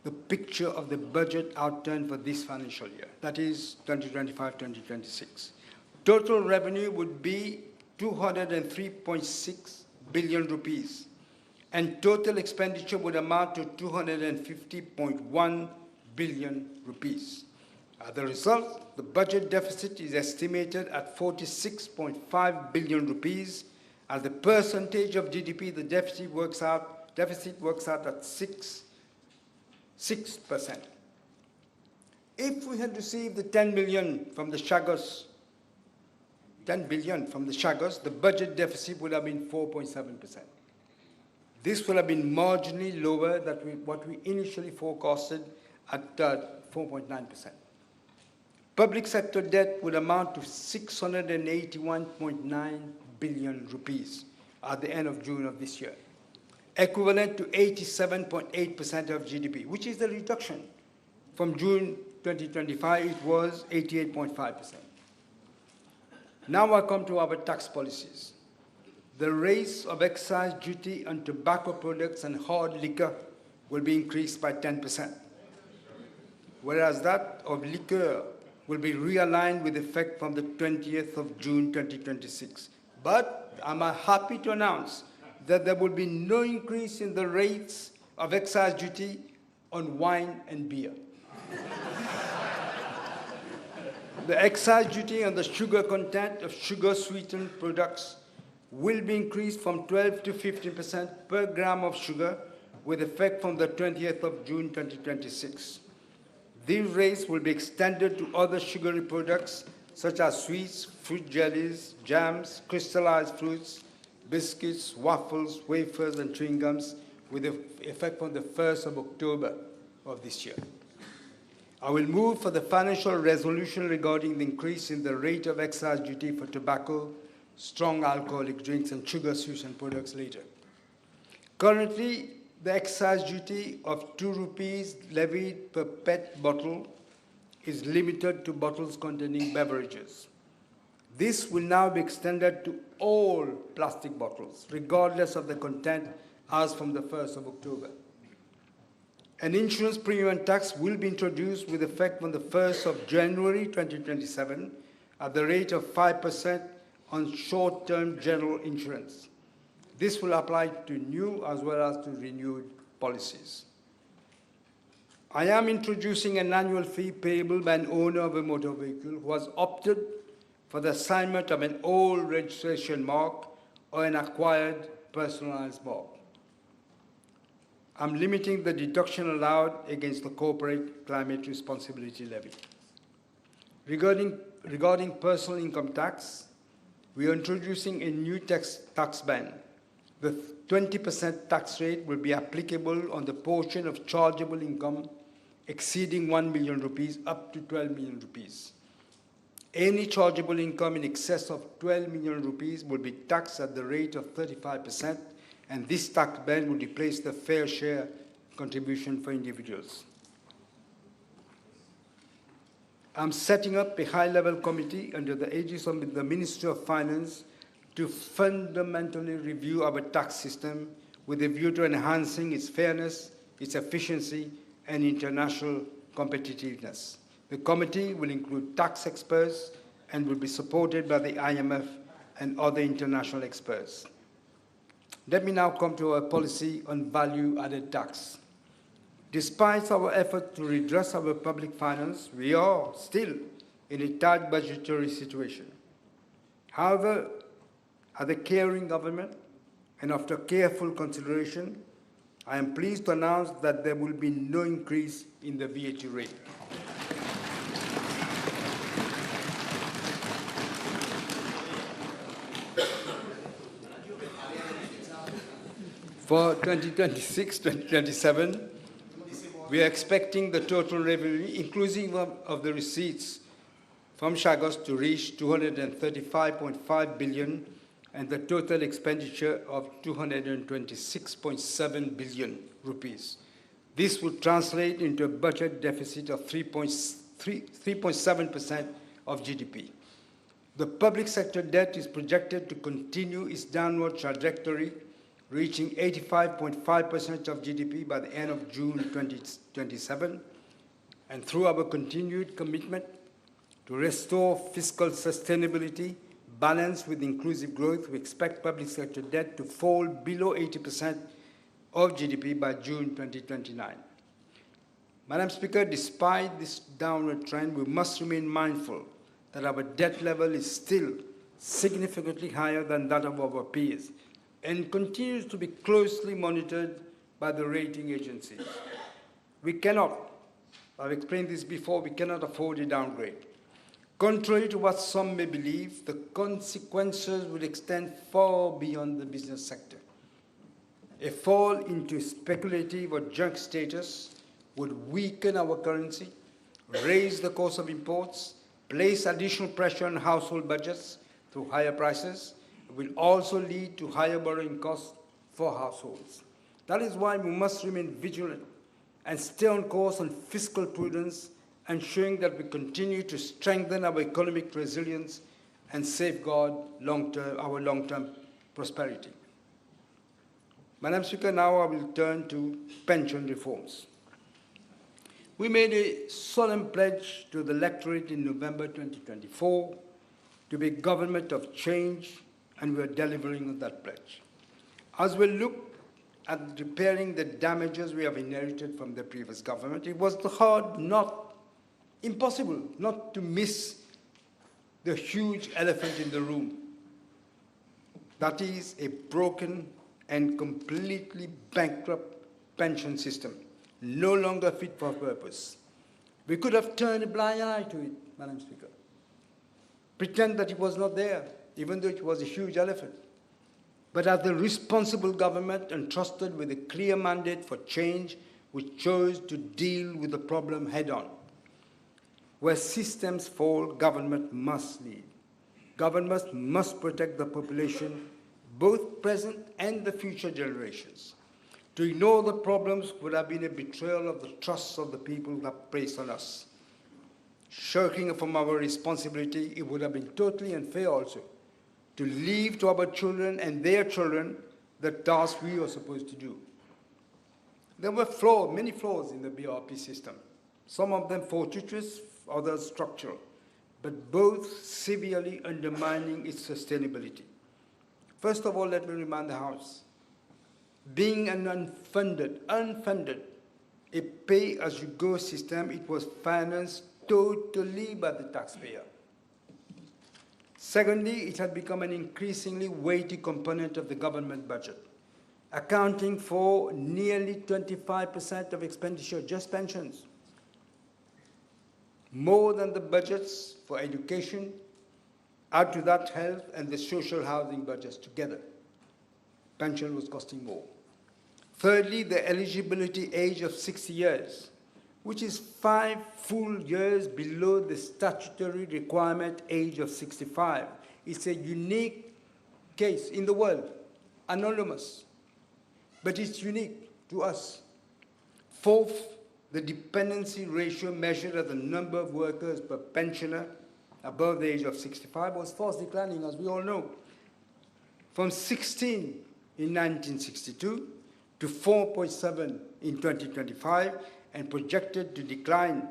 the picture of the budget outturn for this financial year, that is 2025-2026. Total revenue would be 203.6 billion rupees, and total expenditure would amount to 250.1 billion rupees. As a result, the budget deficit is estimated at 46.5 billion rupees. As a percentage of GDP, the deficit works out at 6%. If we had received the 10 billion from the Chagos, the budget deficit would have been 4.7%. This would have been marginally lower than what we initially forecasted at 4.9%. Public sector debt would amount to 681.9 billion rupees at the end of June of this year, equivalent to 87.8% of GDP, which is the reduction. From June 2025, it was 88.5%. Now I come to our tax policies. The rates of excise duty on tobacco products and hard liquor will be increased by 10%, whereas that of liquor will be realigned with effect from the 20th of June 2026. But I'm happy to announce that there will be no increase in the rates of excise duty on wine and beer. The excise duty on the sugar content of sugar-sweetened products will be increased from 12 to 15% per gram of sugar with effect from the 20th of June 2026. These rates will be extended to other sugary products such as sweets, fruit jellies, jams, crystallized fruits, biscuits, waffles, wafers, and chewing gums with effect from the 1st of October of this year. I will move for the financial resolution regarding the increase in the rate of excise duty for tobacco, strong alcoholic drinks, and sugar-sweetened products later. Currently, the excise duty of 2 rupees levied per PET bottle is limited to bottles containing beverages. This will now be extended to all plastic bottles, regardless of the content, as from the 1st of October. An insurance premium tax will be introduced with effect from the 1st of January 2027 at the rate of 5% on short-term general insurance. This will apply to new as well as to renewed policies. I am introducing an annual fee payable by an owner of a motor vehicle who has opted for the assignment of an old registration mark or an acquired personalized mark. I'm limiting the deduction allowed against the corporate climate responsibility levy. Regarding personal income tax, we are introducing a new tax band. The 20% tax rate will be applicable on the portion of chargeable income exceeding 1 million rupees up to 12 million rupees. Any chargeable income in excess of 12 million rupees will be taxed at the rate of 35%, and this tax band will replace the fair share contribution for individuals. I'm setting up a high-level committee under the aegis of the Ministry of Finance to fundamentally review our tax system with a view to enhancing its fairness, its efficiency, and international competitiveness. The committee will include tax experts and will be supported by the IMF and other international experts. Let me now come to our policy on value-added tax. Despite our effort to redress our public finance, we are still in a tight budgetary situation. However, as a caring government, and after careful consideration, I am pleased to announce that there will be no increase in the VAT rate. For 2026-2027, we are expecting the total revenue, inclusive of the receipts from Chagos, to reach 235.5 billion and the total expenditure of 226.7 billion rupees. This would translate into a budget deficit of 3.7% of GDP. The public sector debt is projected to continue its downward trajectory, reaching 85.5% of GDP by the end of June 2027. And through our continued commitment to restore fiscal sustainability, balanced with inclusive growth, we expect public sector debt to fall below 80% of GDP by June 2029. Madam Speaker, despite this downward trend, we must remain mindful that our debt level is still significantly higher than that of our peers and continues to be closely monitored by the rating agencies. We cannot, I've explained this before, we cannot afford a downgrade. Contrary to what some may believe, the consequences will extend far beyond the business sector. A fall into speculative or junk status would weaken our currency, raise the cost of imports, place additional pressure on household budgets through higher prices, will also lead to higher borrowing costs for households. That is why we must remain vigilant and stay on course on fiscal prudence, ensuring that we continue to strengthen our economic resilience and safeguard our long-term prosperity. Madam Speaker, now I will turn to pension reforms. We made a solemn pledge to the electorate in November 2024 to be a government of change, and we are delivering on that pledge. As we look at repairing the damages we have inherited from the previous government, it was impossible not to miss the huge elephant in the room. That is a broken and completely bankrupt pension system, no longer fit for purpose. We could have turned a blind eye to it, Madam Speaker. Pretend that it was not there, even though it was a huge elephant. But as the responsible government entrusted with a clear mandate for change, we chose to deal with the problem head-on. Where systems fall, government must lead. Governments must protect the population, both present and the future generations. To ignore the problems would have been a betrayal of the trust of the people who have placed on us. Shirking from our responsibility, it would have been totally unfair also to leave to our children and their children the task we are supposed to do. There were many flaws in the BRP system, some of them fortuitous, others structural, but both severely undermining its sustainability. First of all, let me remind the House, being an unfunded, a pay-as-you-go system, it was financed totally by the taxpayer. Secondly, it had become an increasingly weighty component of the government budget, accounting for nearly 25% of expenditure, just pensions, more than the budgets for education, add to that health and the social housing budgets together. Pension was costing more. Thirdly, the eligibility age of 60 years, which is 5 full years below the statutory requirement age of 65. It's a unique case in the world, anonymous, but it's unique to us. Fourth, the dependency ratio measured as the number of workers per pensioner above the age of 65 was fast declining, as we all know, from 16 in 1962 to 4.7 in 2025, and projected to decline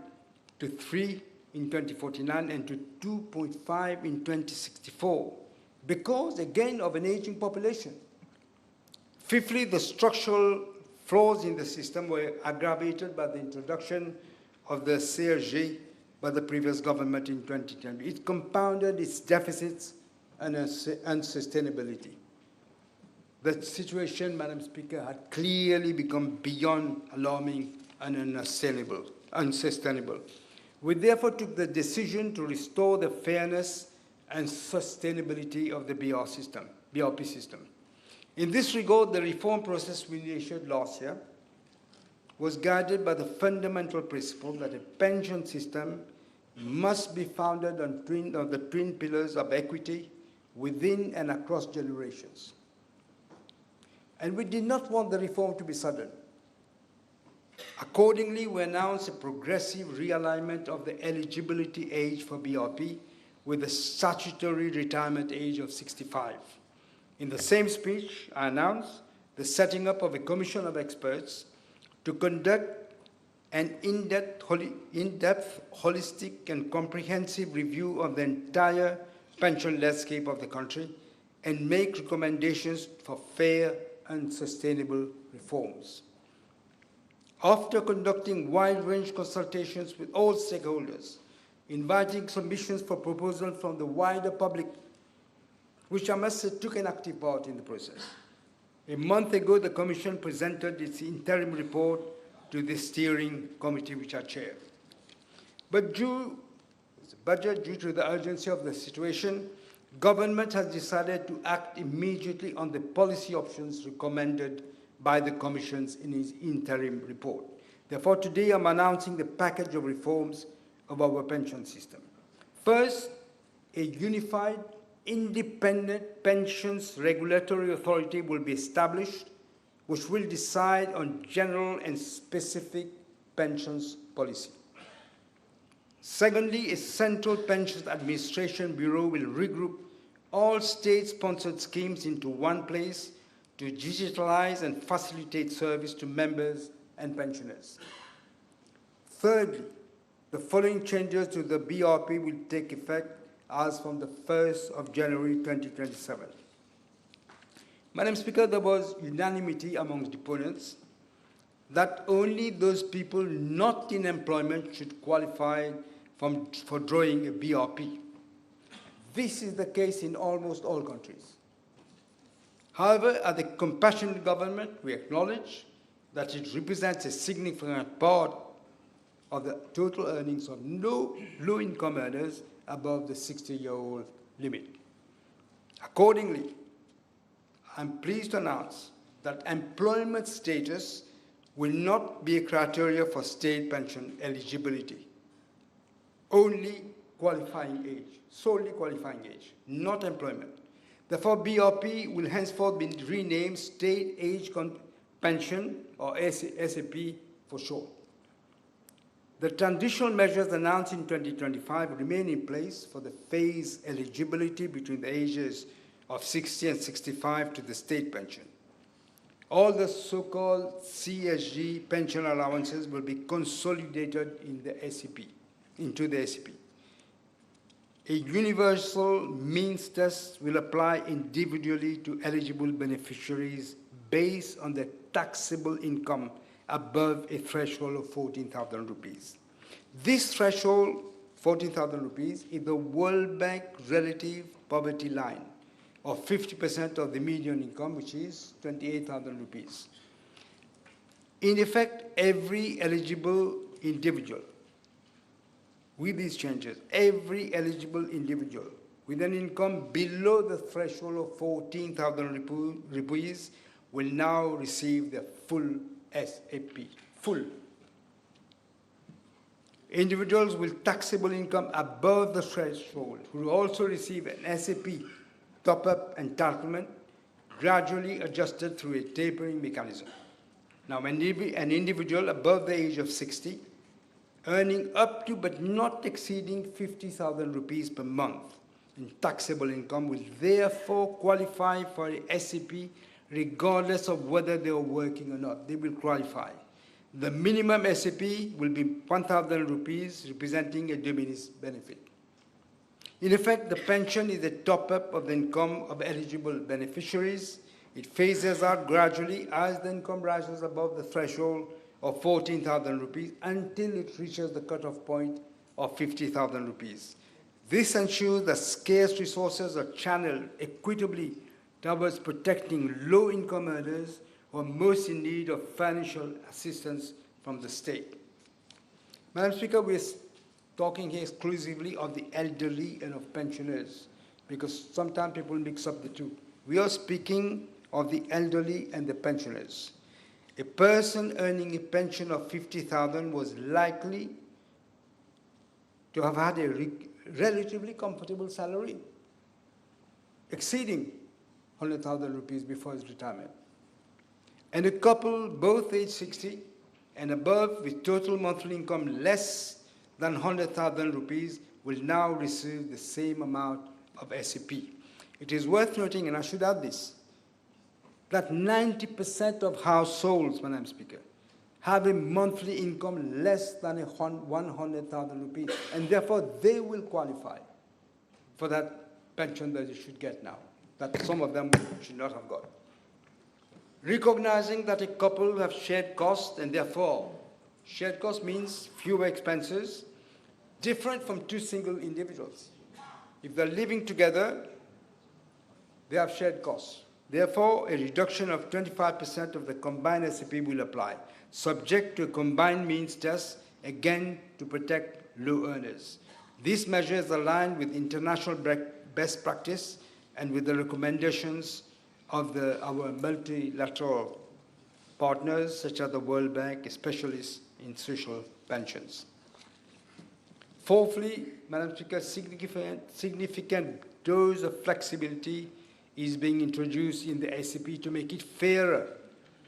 to 3 in 2049 and to 2.5 in 2064, because, again, of an aging population. Fifthly, the structural flaws in the system were aggravated by the introduction of the CRG by the previous government in 2010. It compounded its deficits and unsustainability. The situation, Madam Speaker, had clearly become beyond alarming and unsustainable. We therefore took the decision to restore the fairness and sustainability of the BRP system. In this regard, the reform process we initiated last year was guided by the fundamental principle that a pension system must be founded on the twin pillars of equity within and across generations. And we did not want the reform to be sudden. Accordingly, we announced a progressive realignment of the eligibility age for BRP with a statutory retirement age of 65. In the same speech, I announced the setting up of a commission of experts to conduct an in-depth, holistic, and comprehensive review of the entire pension landscape of the country and make recommendations for fair and sustainable reforms. After conducting wide-range consultations with all stakeholders, inviting submissions for proposals from the wider public, which I must say took an active part in the process. A month ago, the Commission presented its interim report to the steering committee, which I chair. But due to the urgency of the situation, government has decided to act immediately on the policy options recommended by the Commission in its interim report. Therefore, today I'm announcing the package of reforms of our pension system. First, a unified, independent pensions regulatory authority will be established, which will decide on general and specific pensions policy. Secondly, a central pensions administration bureau will regroup all state-sponsored schemes into one place to digitalize and facilitate service to members and pensioners. Thirdly, the following changes to the BRP will take effect as from the 1st of January 2027. Madam Speaker, there was unanimity amongst deponents that only those people not in employment should qualify for drawing a BRP. This is the case in almost all countries. However, as a compassionate government, we acknowledge that it represents a significant part of the total earnings of low-income earners above the 60-year-old limit. Accordingly, I'm pleased to announce that employment status will not be a criteria for state pension eligibility. Only qualifying age, solely qualifying age, not employment. Therefore, BRP will henceforth be renamed State Age Pension, or SAP for short. The transitional measures announced in 2025 remain in place for the phase eligibility between the ages of 60 and 65 to the state pension. All the so-called CSG pension allowances will be consolidated in the into the SAP. A universal means test will apply individually to eligible beneficiaries based on their taxable income above a threshold of 14,000 rupees. This threshold, 14,000 rupees, is the World Bank relative poverty line, or 50% of the median income, which is 28,000 rupees. In effect, every eligible individual, with these changes, every eligible individual with an income below the threshold of 14,000 rupees will now receive the full SAP, full. Individuals with taxable income above the threshold will also receive an SAP top-up entitlement gradually adjusted through a tapering mechanism. Now, an individual above the age of 60 earning up to but not exceeding 50,000 rupees per month in taxable income will therefore qualify for a SAP regardless of whether they are working or not. They will qualify. The minimum SAP will be 1,000 rupees, representing a de minimis benefit. In effect, the pension is a top-up of the income of eligible beneficiaries It phases out gradually as the income rises above the threshold of 14,000 rupees until it reaches the cutoff point of 50,000 rupees. This ensures that scarce resources are channeled equitably towards protecting low-income earners who are most in need of financial assistance from the state. Madam Speaker, we are talking here exclusively of the elderly and of pensioners, because sometimes people mix up the two. We are speaking of the elderly and the pensioners. A person earning a pension of 50,000 was likely to have had a relatively comfortable salary, exceeding 100,000 rupees before his retirement. And a couple, both age 60 and above, with total monthly income less than 100,000 rupees, will now receive the same amount of SAP. It is worth noting, and I should add this, that 90% of households, Madam Speaker, have a monthly income less than 100,000 rupees, and therefore they will qualify for that pension that they should get now, that some of them should not have got. Recognizing that a couple have shared costs, and therefore shared cost means fewer expenses, different from two single individuals. If they're living together, they have shared costs. Therefore, a reduction of 25% of the combined SAP will apply, subject to a combined means test, again to protect low earners. This measure is aligned with international best practice and with the recommendations of our multilateral partners, such as the World Bank, specialists in social pensions. Fourthly, Madam Speaker, significant dose of flexibility is being introduced in the SAP to make it fairer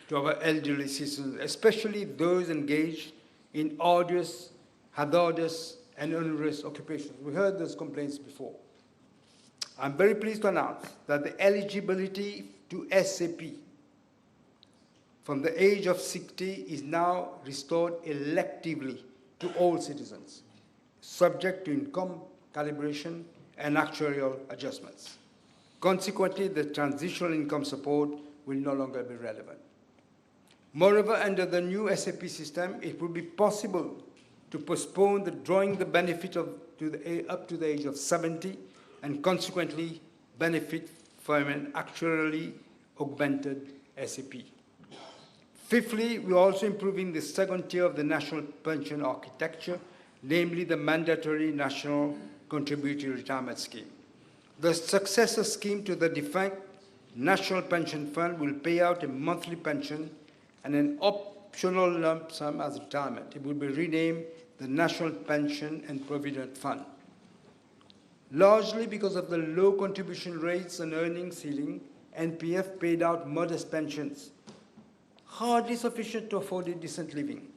to our elderly citizens, especially those engaged in arduous, hazardous, and onerous occupations. We heard those complaints before. I'm very pleased to announce that the eligibility to SAP from the age of 60 is now restored electively to all citizens, subject to income calibration and actuarial adjustments. Consequently, the transitional income support will no longer be relevant. Moreover, under the new SAP system, it will be possible to postpone drawing the benefit up to the age of 70 and consequently benefit from an actuarially augmented SAP. Fifthly, we are also improving the second tier of the national pension architecture, namely the mandatory national contributory retirement scheme. The successor scheme to the defunct National Pension Fund will pay out a monthly pension and an optional lump sum as retirement. It will be renamed the National Pension and Provident Fund. Largely because of the low contribution rates and earnings ceiling, NPF paid out modest pensions, hardly sufficient to afford a decent living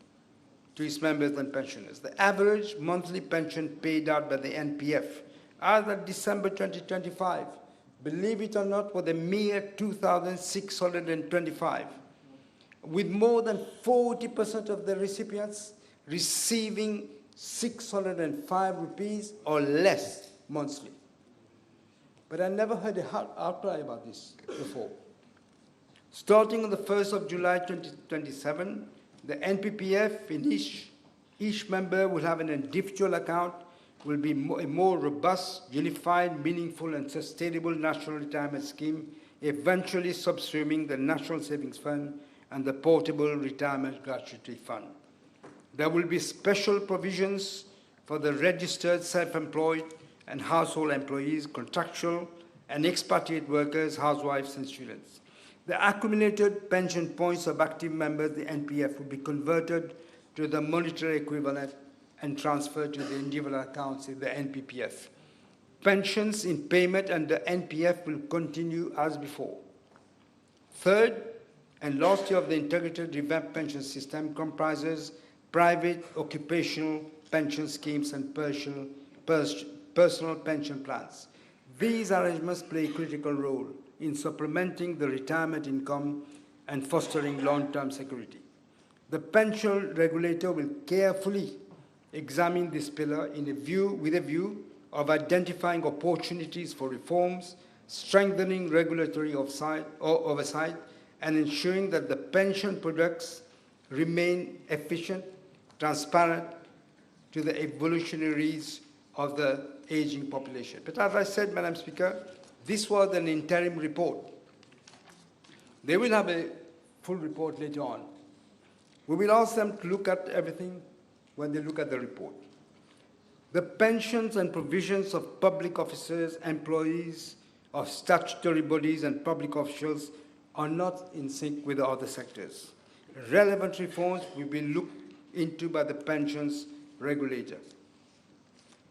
to its members and pensioners. The average monthly pension paid out by the NPF as of December 2025, believe it or not, was a mere 2,625, with more than 40% of the recipients receiving 605 rupees or less monthly. But I never heard an outcry about this before. Starting on the 1st of July 2027, the NPPF in each member will have an individual account, will be a more robust, unified, meaningful, and sustainable national retirement scheme, eventually subsuming the National Savings Fund and the Portable Retirement Gratuity Fund. There will be special provisions for the registered self-employed and household employees, contractual and expatriate workers, housewives, and students. The accumulated pension points of active members of the NPF will be converted to the monetary equivalent and transferred to the individual accounts in the NPPF. Pensions in payment under NPF will continue as before. Third and last year of the integrated revamped pension system comprises private occupational pension schemes and personal pension plans. These arrangements play a critical role in supplementing the retirement income and fostering long-term security. The pension regulator will carefully examine this pillar with a view of identifying opportunities for reforms strengthening regulatory oversight, and ensuring that the pension products remain efficient, transparent to the evolutionaries of the aging population. But as I said, Madam Speaker, this was an interim report. They will have a full report later on. We will ask them to look at everything when they look at the report. The pensions and provisions of public officers, employees of statutory bodies and public officials are not in sync with the other sectors. Relevant reforms will be looked into by the pensions regulator.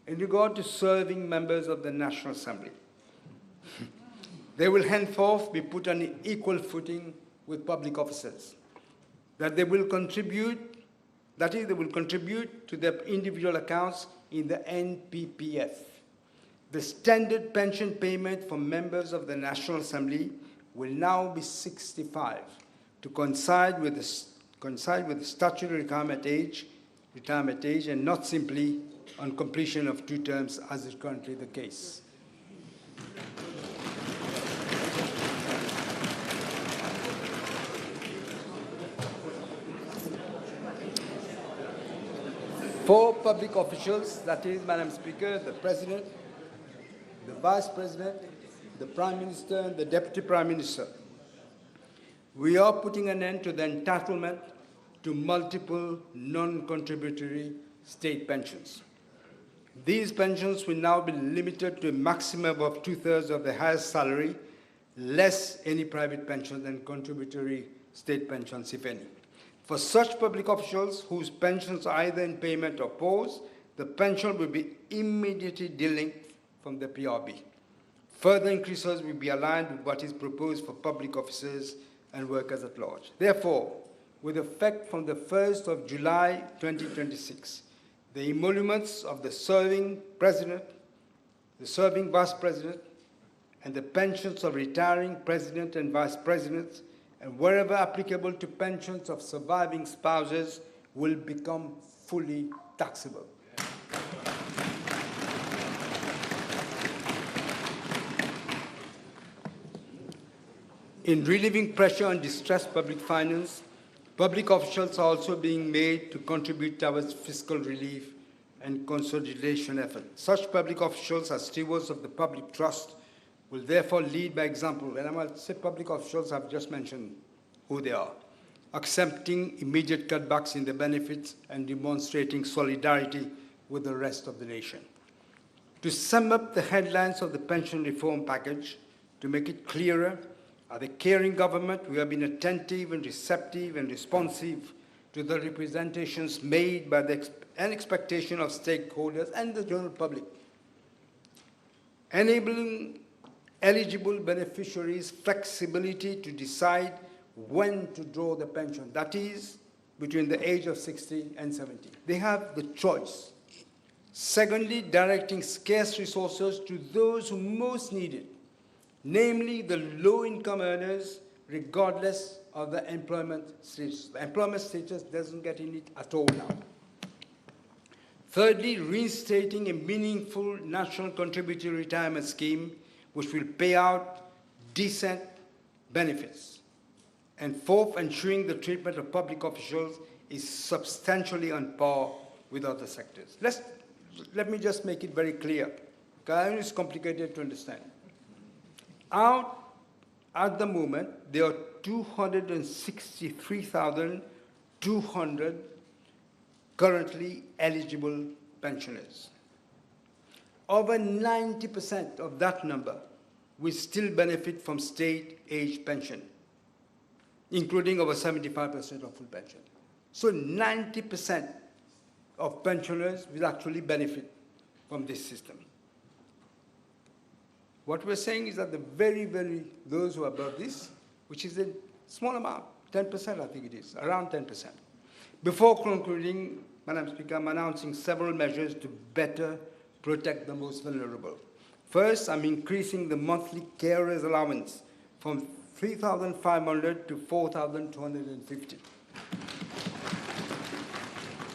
In regard to serving members of the National Assembly, they will henceforth be put on an equal footing with public officers. That they will contribute, that is, they will contribute to their individual accounts in the NPPF. The standard pension payment for members of the National Assembly will now be 65 to coincide with the statutory retirement age, and not simply on completion of 2 terms, as is currently the case. For public officials, that is, Madam Speaker, the President, the Vice President, the Prime Minister, and the Deputy Prime Minister, we are putting an end to the entitlement to multiple non-contributory state pensions. These pensions will now be limited to a maximum of 2/3 of the highest salary, less any private pensions and contributory state pensions, if any. For such public officials whose pensions are either in payment or paused, the pension will be immediately delinked from the PRB. Further increases will be aligned with what is proposed for public officers and workers at large. Therefore, with effect from the 1st of July 2026, the emoluments of the serving President, the serving Vice President, and the pensions of retiring President and Vice Presidents, and wherever applicable to pensions of surviving spouses, will become fully taxable. In relieving pressure on distressed public finance, public officials are also being made to contribute towards fiscal relief and consolidation efforts. Such public officials, as stewards of the public trust, will therefore lead by example. And I will say public officials, I've just mentioned who they are, accepting immediate cutbacks in the benefits and demonstrating solidarity with the rest of the nation. To sum up the headlines of the pension reform package, to make it clearer, as a caring government, we have been attentive and receptive and responsive to the representations made by the expectation of stakeholders and the general public, enabling eligible beneficiaries flexibility to decide when to draw the pension, that is, between the age of 60 and 70. They have the choice. Secondly, directing scarce resources to those who most need it, namely the low-income earners, regardless of the employment status. The employment status doesn't get in it at all now. Thirdly, reinstating a meaningful national contributory retirement scheme which will pay out decent benefits. And fourth, ensuring the treatment of public officials is substantially on par with other sectors. Let me just make it very clear, because I know it's complicated to understand. At the moment, there are 263,200 currently eligible pensioners. Over 90% of that number will still benefit from state age pension, including over 75% of full pension. So 90% of pensioners will actually benefit from this system. What we're saying is that those who are above this, which is a small amount, 10% I think it is, around 10%. Before concluding, Madam Speaker, I'm announcing several measures to better protect the most vulnerable. First, I'm increasing the monthly carers allowance from 3,500 to 4,250.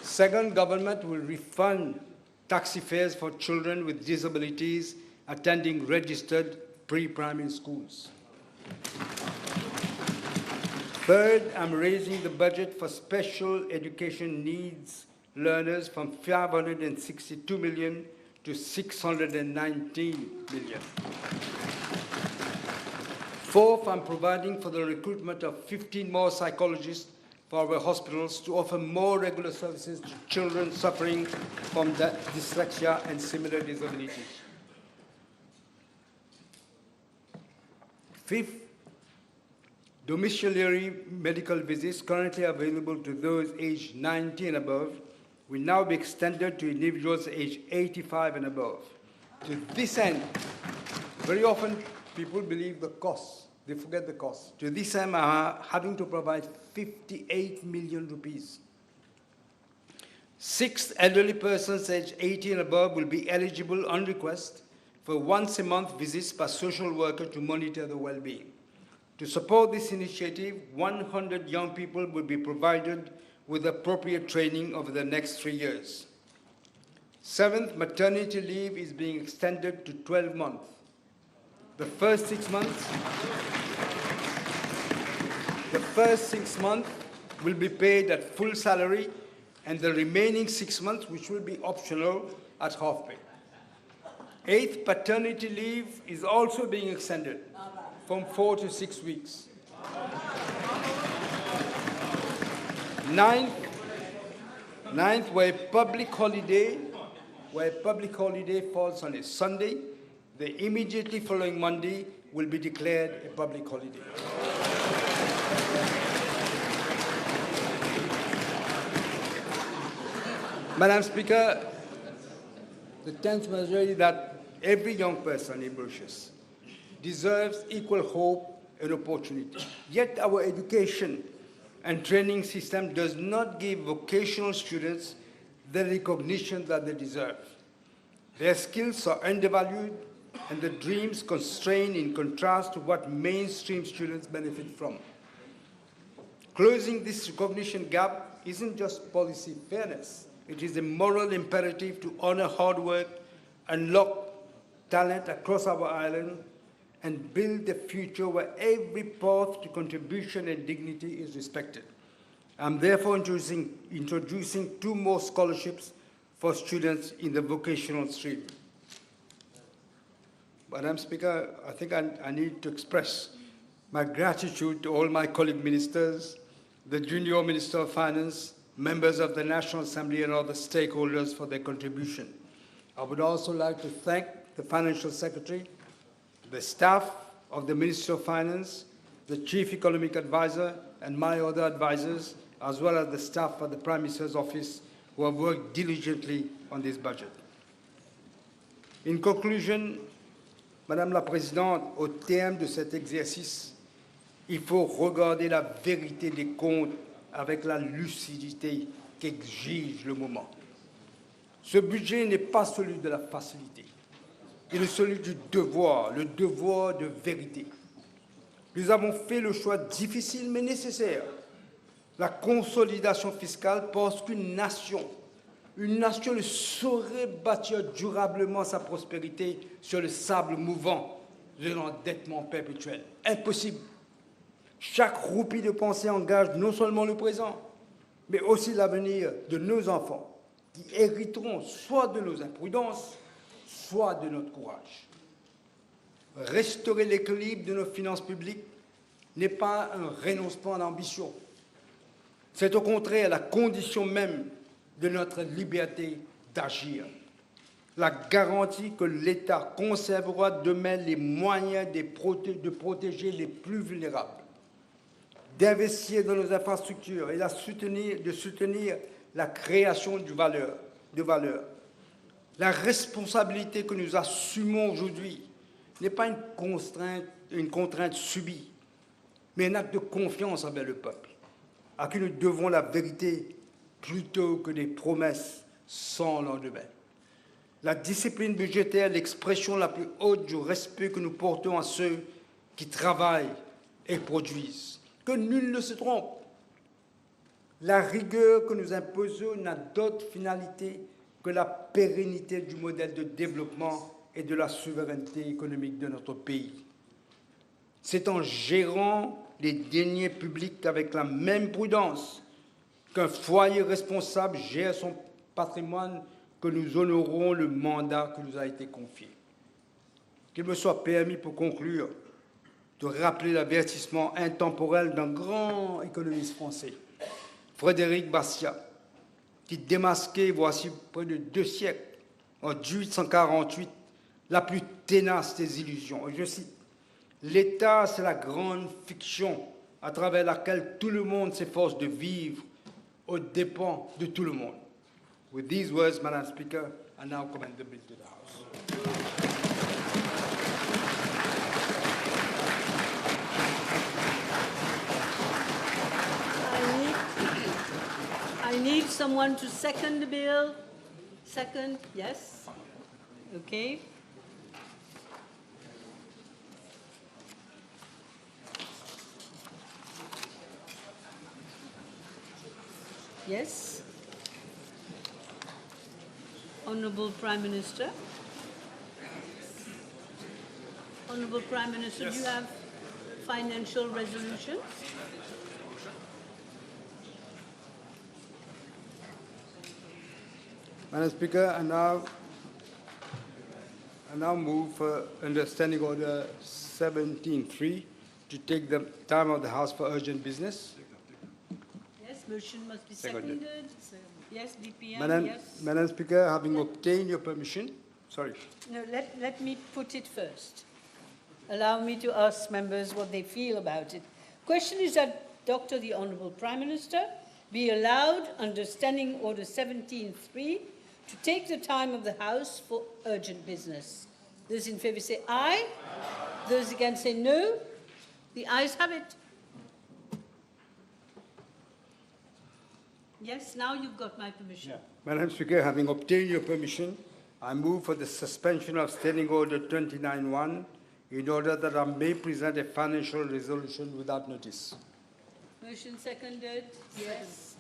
Second, government will refund taxi fares for children with disabilities attending registered pre-primary schools. Third, I'm raising the budget for special education needs learners from 562 million to 619 million. Fourth, I'm providing for the recruitment of 15 more psychologists for our hospitals to offer more regular services to children suffering from dyslexia and similar disabilities. Fifth, domiciliary medical visits currently available to those aged 90 and above will now be extended to individuals aged 85 and above. To this end, very often people believe the cost, they forget the cost. To this end, I'm having to provide 58 million rupees. Sixth, elderly persons aged 80 and above will be eligible on request for once-a-month visits by social worker to monitor their well-being. To support this initiative, 100 young people will be provided with appropriate training over the next 3 years. Seventh, maternity leave is being extended to 12 months. The first 6 months will be paid at full salary, and the remaining 6 months, which will be optional, at half pay. Eighth, paternity leave is also being extended from 4 to 6 weeks. Ninth, where a public holiday falls on a Sunday, the immediately following Monday will be declared a public holiday. Madam Speaker, the 10th measure is that every young person in Mauritius deserves equal hope and opportunity. Yet our education and training system does not give vocational students the recognition that they deserve. Their skills are undervalued and their dreams constrained in contrast to what mainstream students benefit from. Closing this recognition gap isn't just policy fairness. It is a moral imperative to honor hard work, unlock talent across our island, and build a future where every path to contribution and dignity is respected. I'm therefore introducing 2 more scholarships for students in the vocational stream. Madam Speaker, I think I need to express my gratitude to all my colleague ministers, the Junior Minister of Finance, members of the National Assembly and other stakeholders for their contribution. I would also like to thank the Financial Secretary, the staff of the Ministry of Finance, the Chief Economic Advisor, and my other advisors, as well as the staff of the Prime Minister's Office who have worked diligently on this budget. In conclusion, Madame la Présidente, au terme de cet exercice, il faut regarder la vérité des comptes avec la lucidité qu'exige le moment. Ce budget n'est pas celui de la facilité. Il est celui du devoir, le devoir de vérité. Nous avons fait le choix difficile mais nécessaire. La consolidation fiscale parce qu'une nation ne saurait bâtir durablement sa prospérité sur le sable mouvant de l'endettement perpétuel. Impossible. Chaque roupie de pensée engage non seulement le présent, mais aussi l'avenir de nos enfants, qui hériteront soit de nos imprudences, soit de notre courage. Restaurer l'équilibre de nos finances publiques n'est pas un renoncement à l'ambition. C'est au contraire la condition même de notre liberté d'agir. La garantie que l'État conservera demain les moyens de protéger les plus vulnérables, d'investir dans nos infrastructures et de soutenir la création de valeur. La responsabilité que nous assumons aujourd'hui n'est pas une contrainte subie, mais un acte de confiance envers le peuple, à qui nous devons la vérité plutôt que des promesses sans lendemain. La discipline budgétaire est l'expression la plus haute du respect que nous portons à ceux qui travaillent et produisent. Que nul ne se trompe. La rigueur que nous imposons n'a d'autre finalité que la pérennité du modèle de développement et de la souveraineté économique de notre pays. C'est en gérant les deniers publics avec la même prudence qu'un foyer responsable gère son patrimoine que nous honorons le mandat qui nous a été confié. Qu'il me soit permis, pour conclure, de rappeler l'avertissement intemporel d'un grand économiste français, Frédéric Bastiat, qui démasquait, voici près de 2 siècles, en 1848, la plus ténace des illusions. Et je cite, « L'État, c'est la grande fiction à travers laquelle tout le monde s'efforce de vivre aux dépens de tout le monde. » With these words, Madam Speaker, I now commend the bill to the House. I need someone to second the bill. Second, yes. Okay. Yes. Honorable Prime Minister. Honorable Prime Minister, yes. Do you have financial resolutions? Madam Speaker, I now move for under Standing Order 17.3 to take the time of the House for urgent business. Yes, motion must be seconded. Yes, DPM, yes. Madam Speaker, having obtained your permission, sorry. No, let me put it first. Allow me to ask members what they feel about it. Question is that Dr. the Honourable Prime Minister be allowed under Standing Order 17.3 to take the time of the House for urgent business. Those in favour say aye. Those against say no. The ayes have it. Yes, now you've got my permission. Yeah. Madam Speaker, having obtained your permission, I move for the suspension of Standing Order 29.1 in order that I may present a financial resolution without notice. Motion seconded. Yes.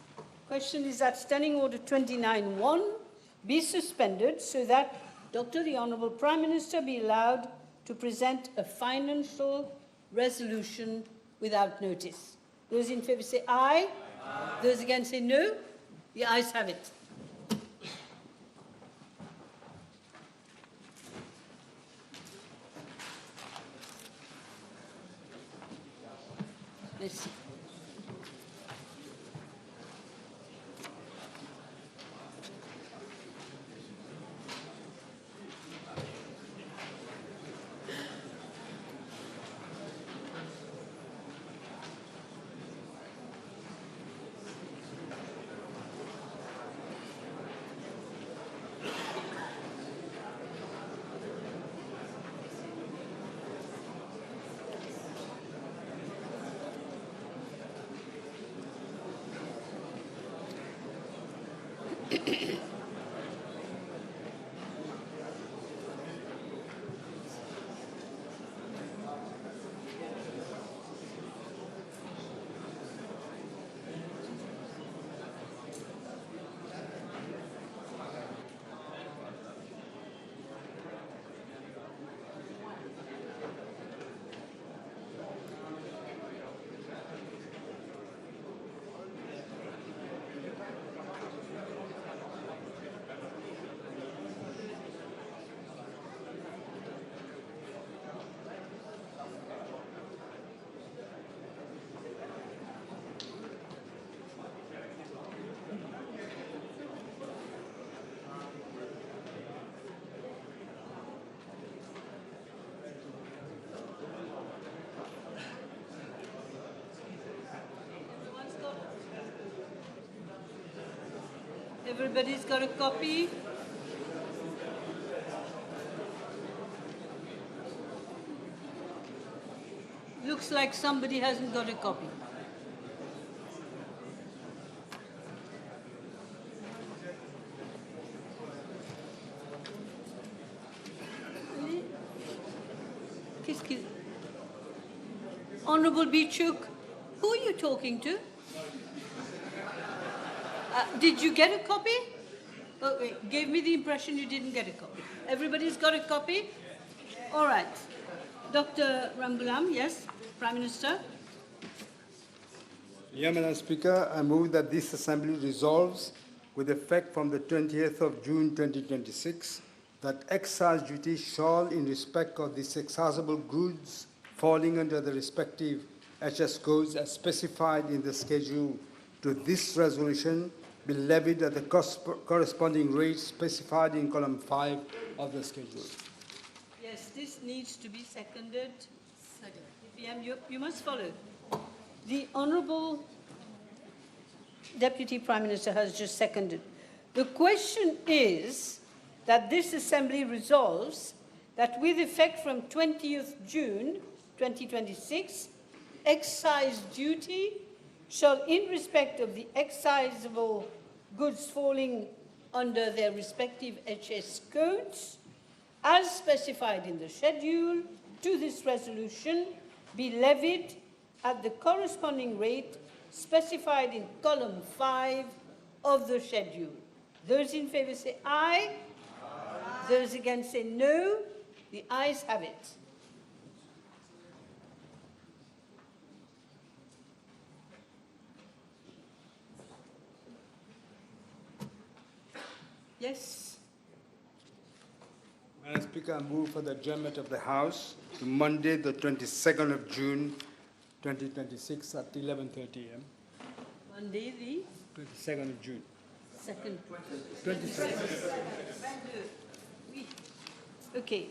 Question is that Standing Order 29.1 be suspended so that Dr. the Honourable Prime Minister be allowed to present a financial resolution without notice. Those in favour say aye. Aye. Those against say no. The ayes have it. Merci. Everybody's got a copy? Looks like somebody hasn't got a copy. Honourable Bichuk, who are you talking to? Did you get a copy? Okay, gave me the impression you didn't get a copy. Everybody's got a copy? All right. Dr. Ramgoolam, yes, Prime Minister. Yeah, Madam Speaker, I move that this Assembly resolves, with effect from the 20th of June 2026, that excise duty shall, in respect of these excisable goods falling under the respective HS codes as specified in the schedule to this resolution, be levied at the corresponding rate specified in column 5 of the schedule. Yes, this needs to be seconded. PM, you must follow. The Honourable Deputy Prime Minister has just seconded. The question is that this Assembly resolves that with effect from 20th June 2026, excise duty shall, in respect of the excisable goods falling under their respective HS codes, as specified in the schedule to this resolution, be levied at the corresponding rate specified in column 5 of the schedule. Those in favour say aye. Aye. Those against say no. The ayes have it. Yes. Madam Speaker, I move for the adjournment of the House to Monday, the 22nd of June, 2026 at 11:30 a.m. Monday, the 22nd of June. second. 22nd. Okay.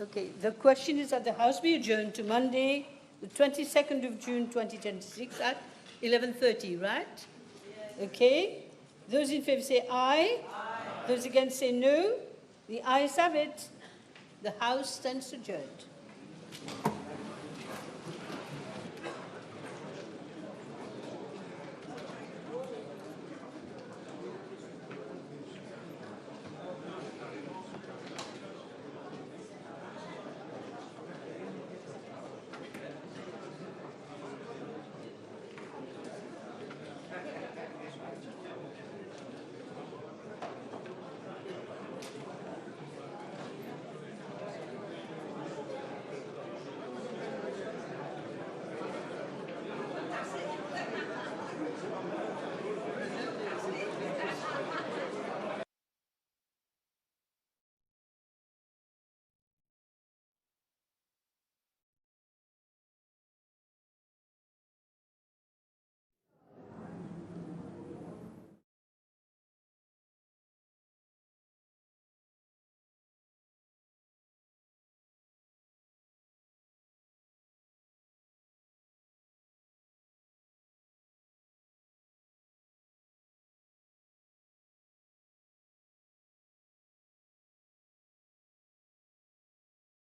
Okay. The question is that the House be adjourned to Monday, the 22nd of June, 2026 at 11:30, right? Yes. Okay. Those in favour say aye. Aye. Those against say no. The ayes have it. The House stands adjourned.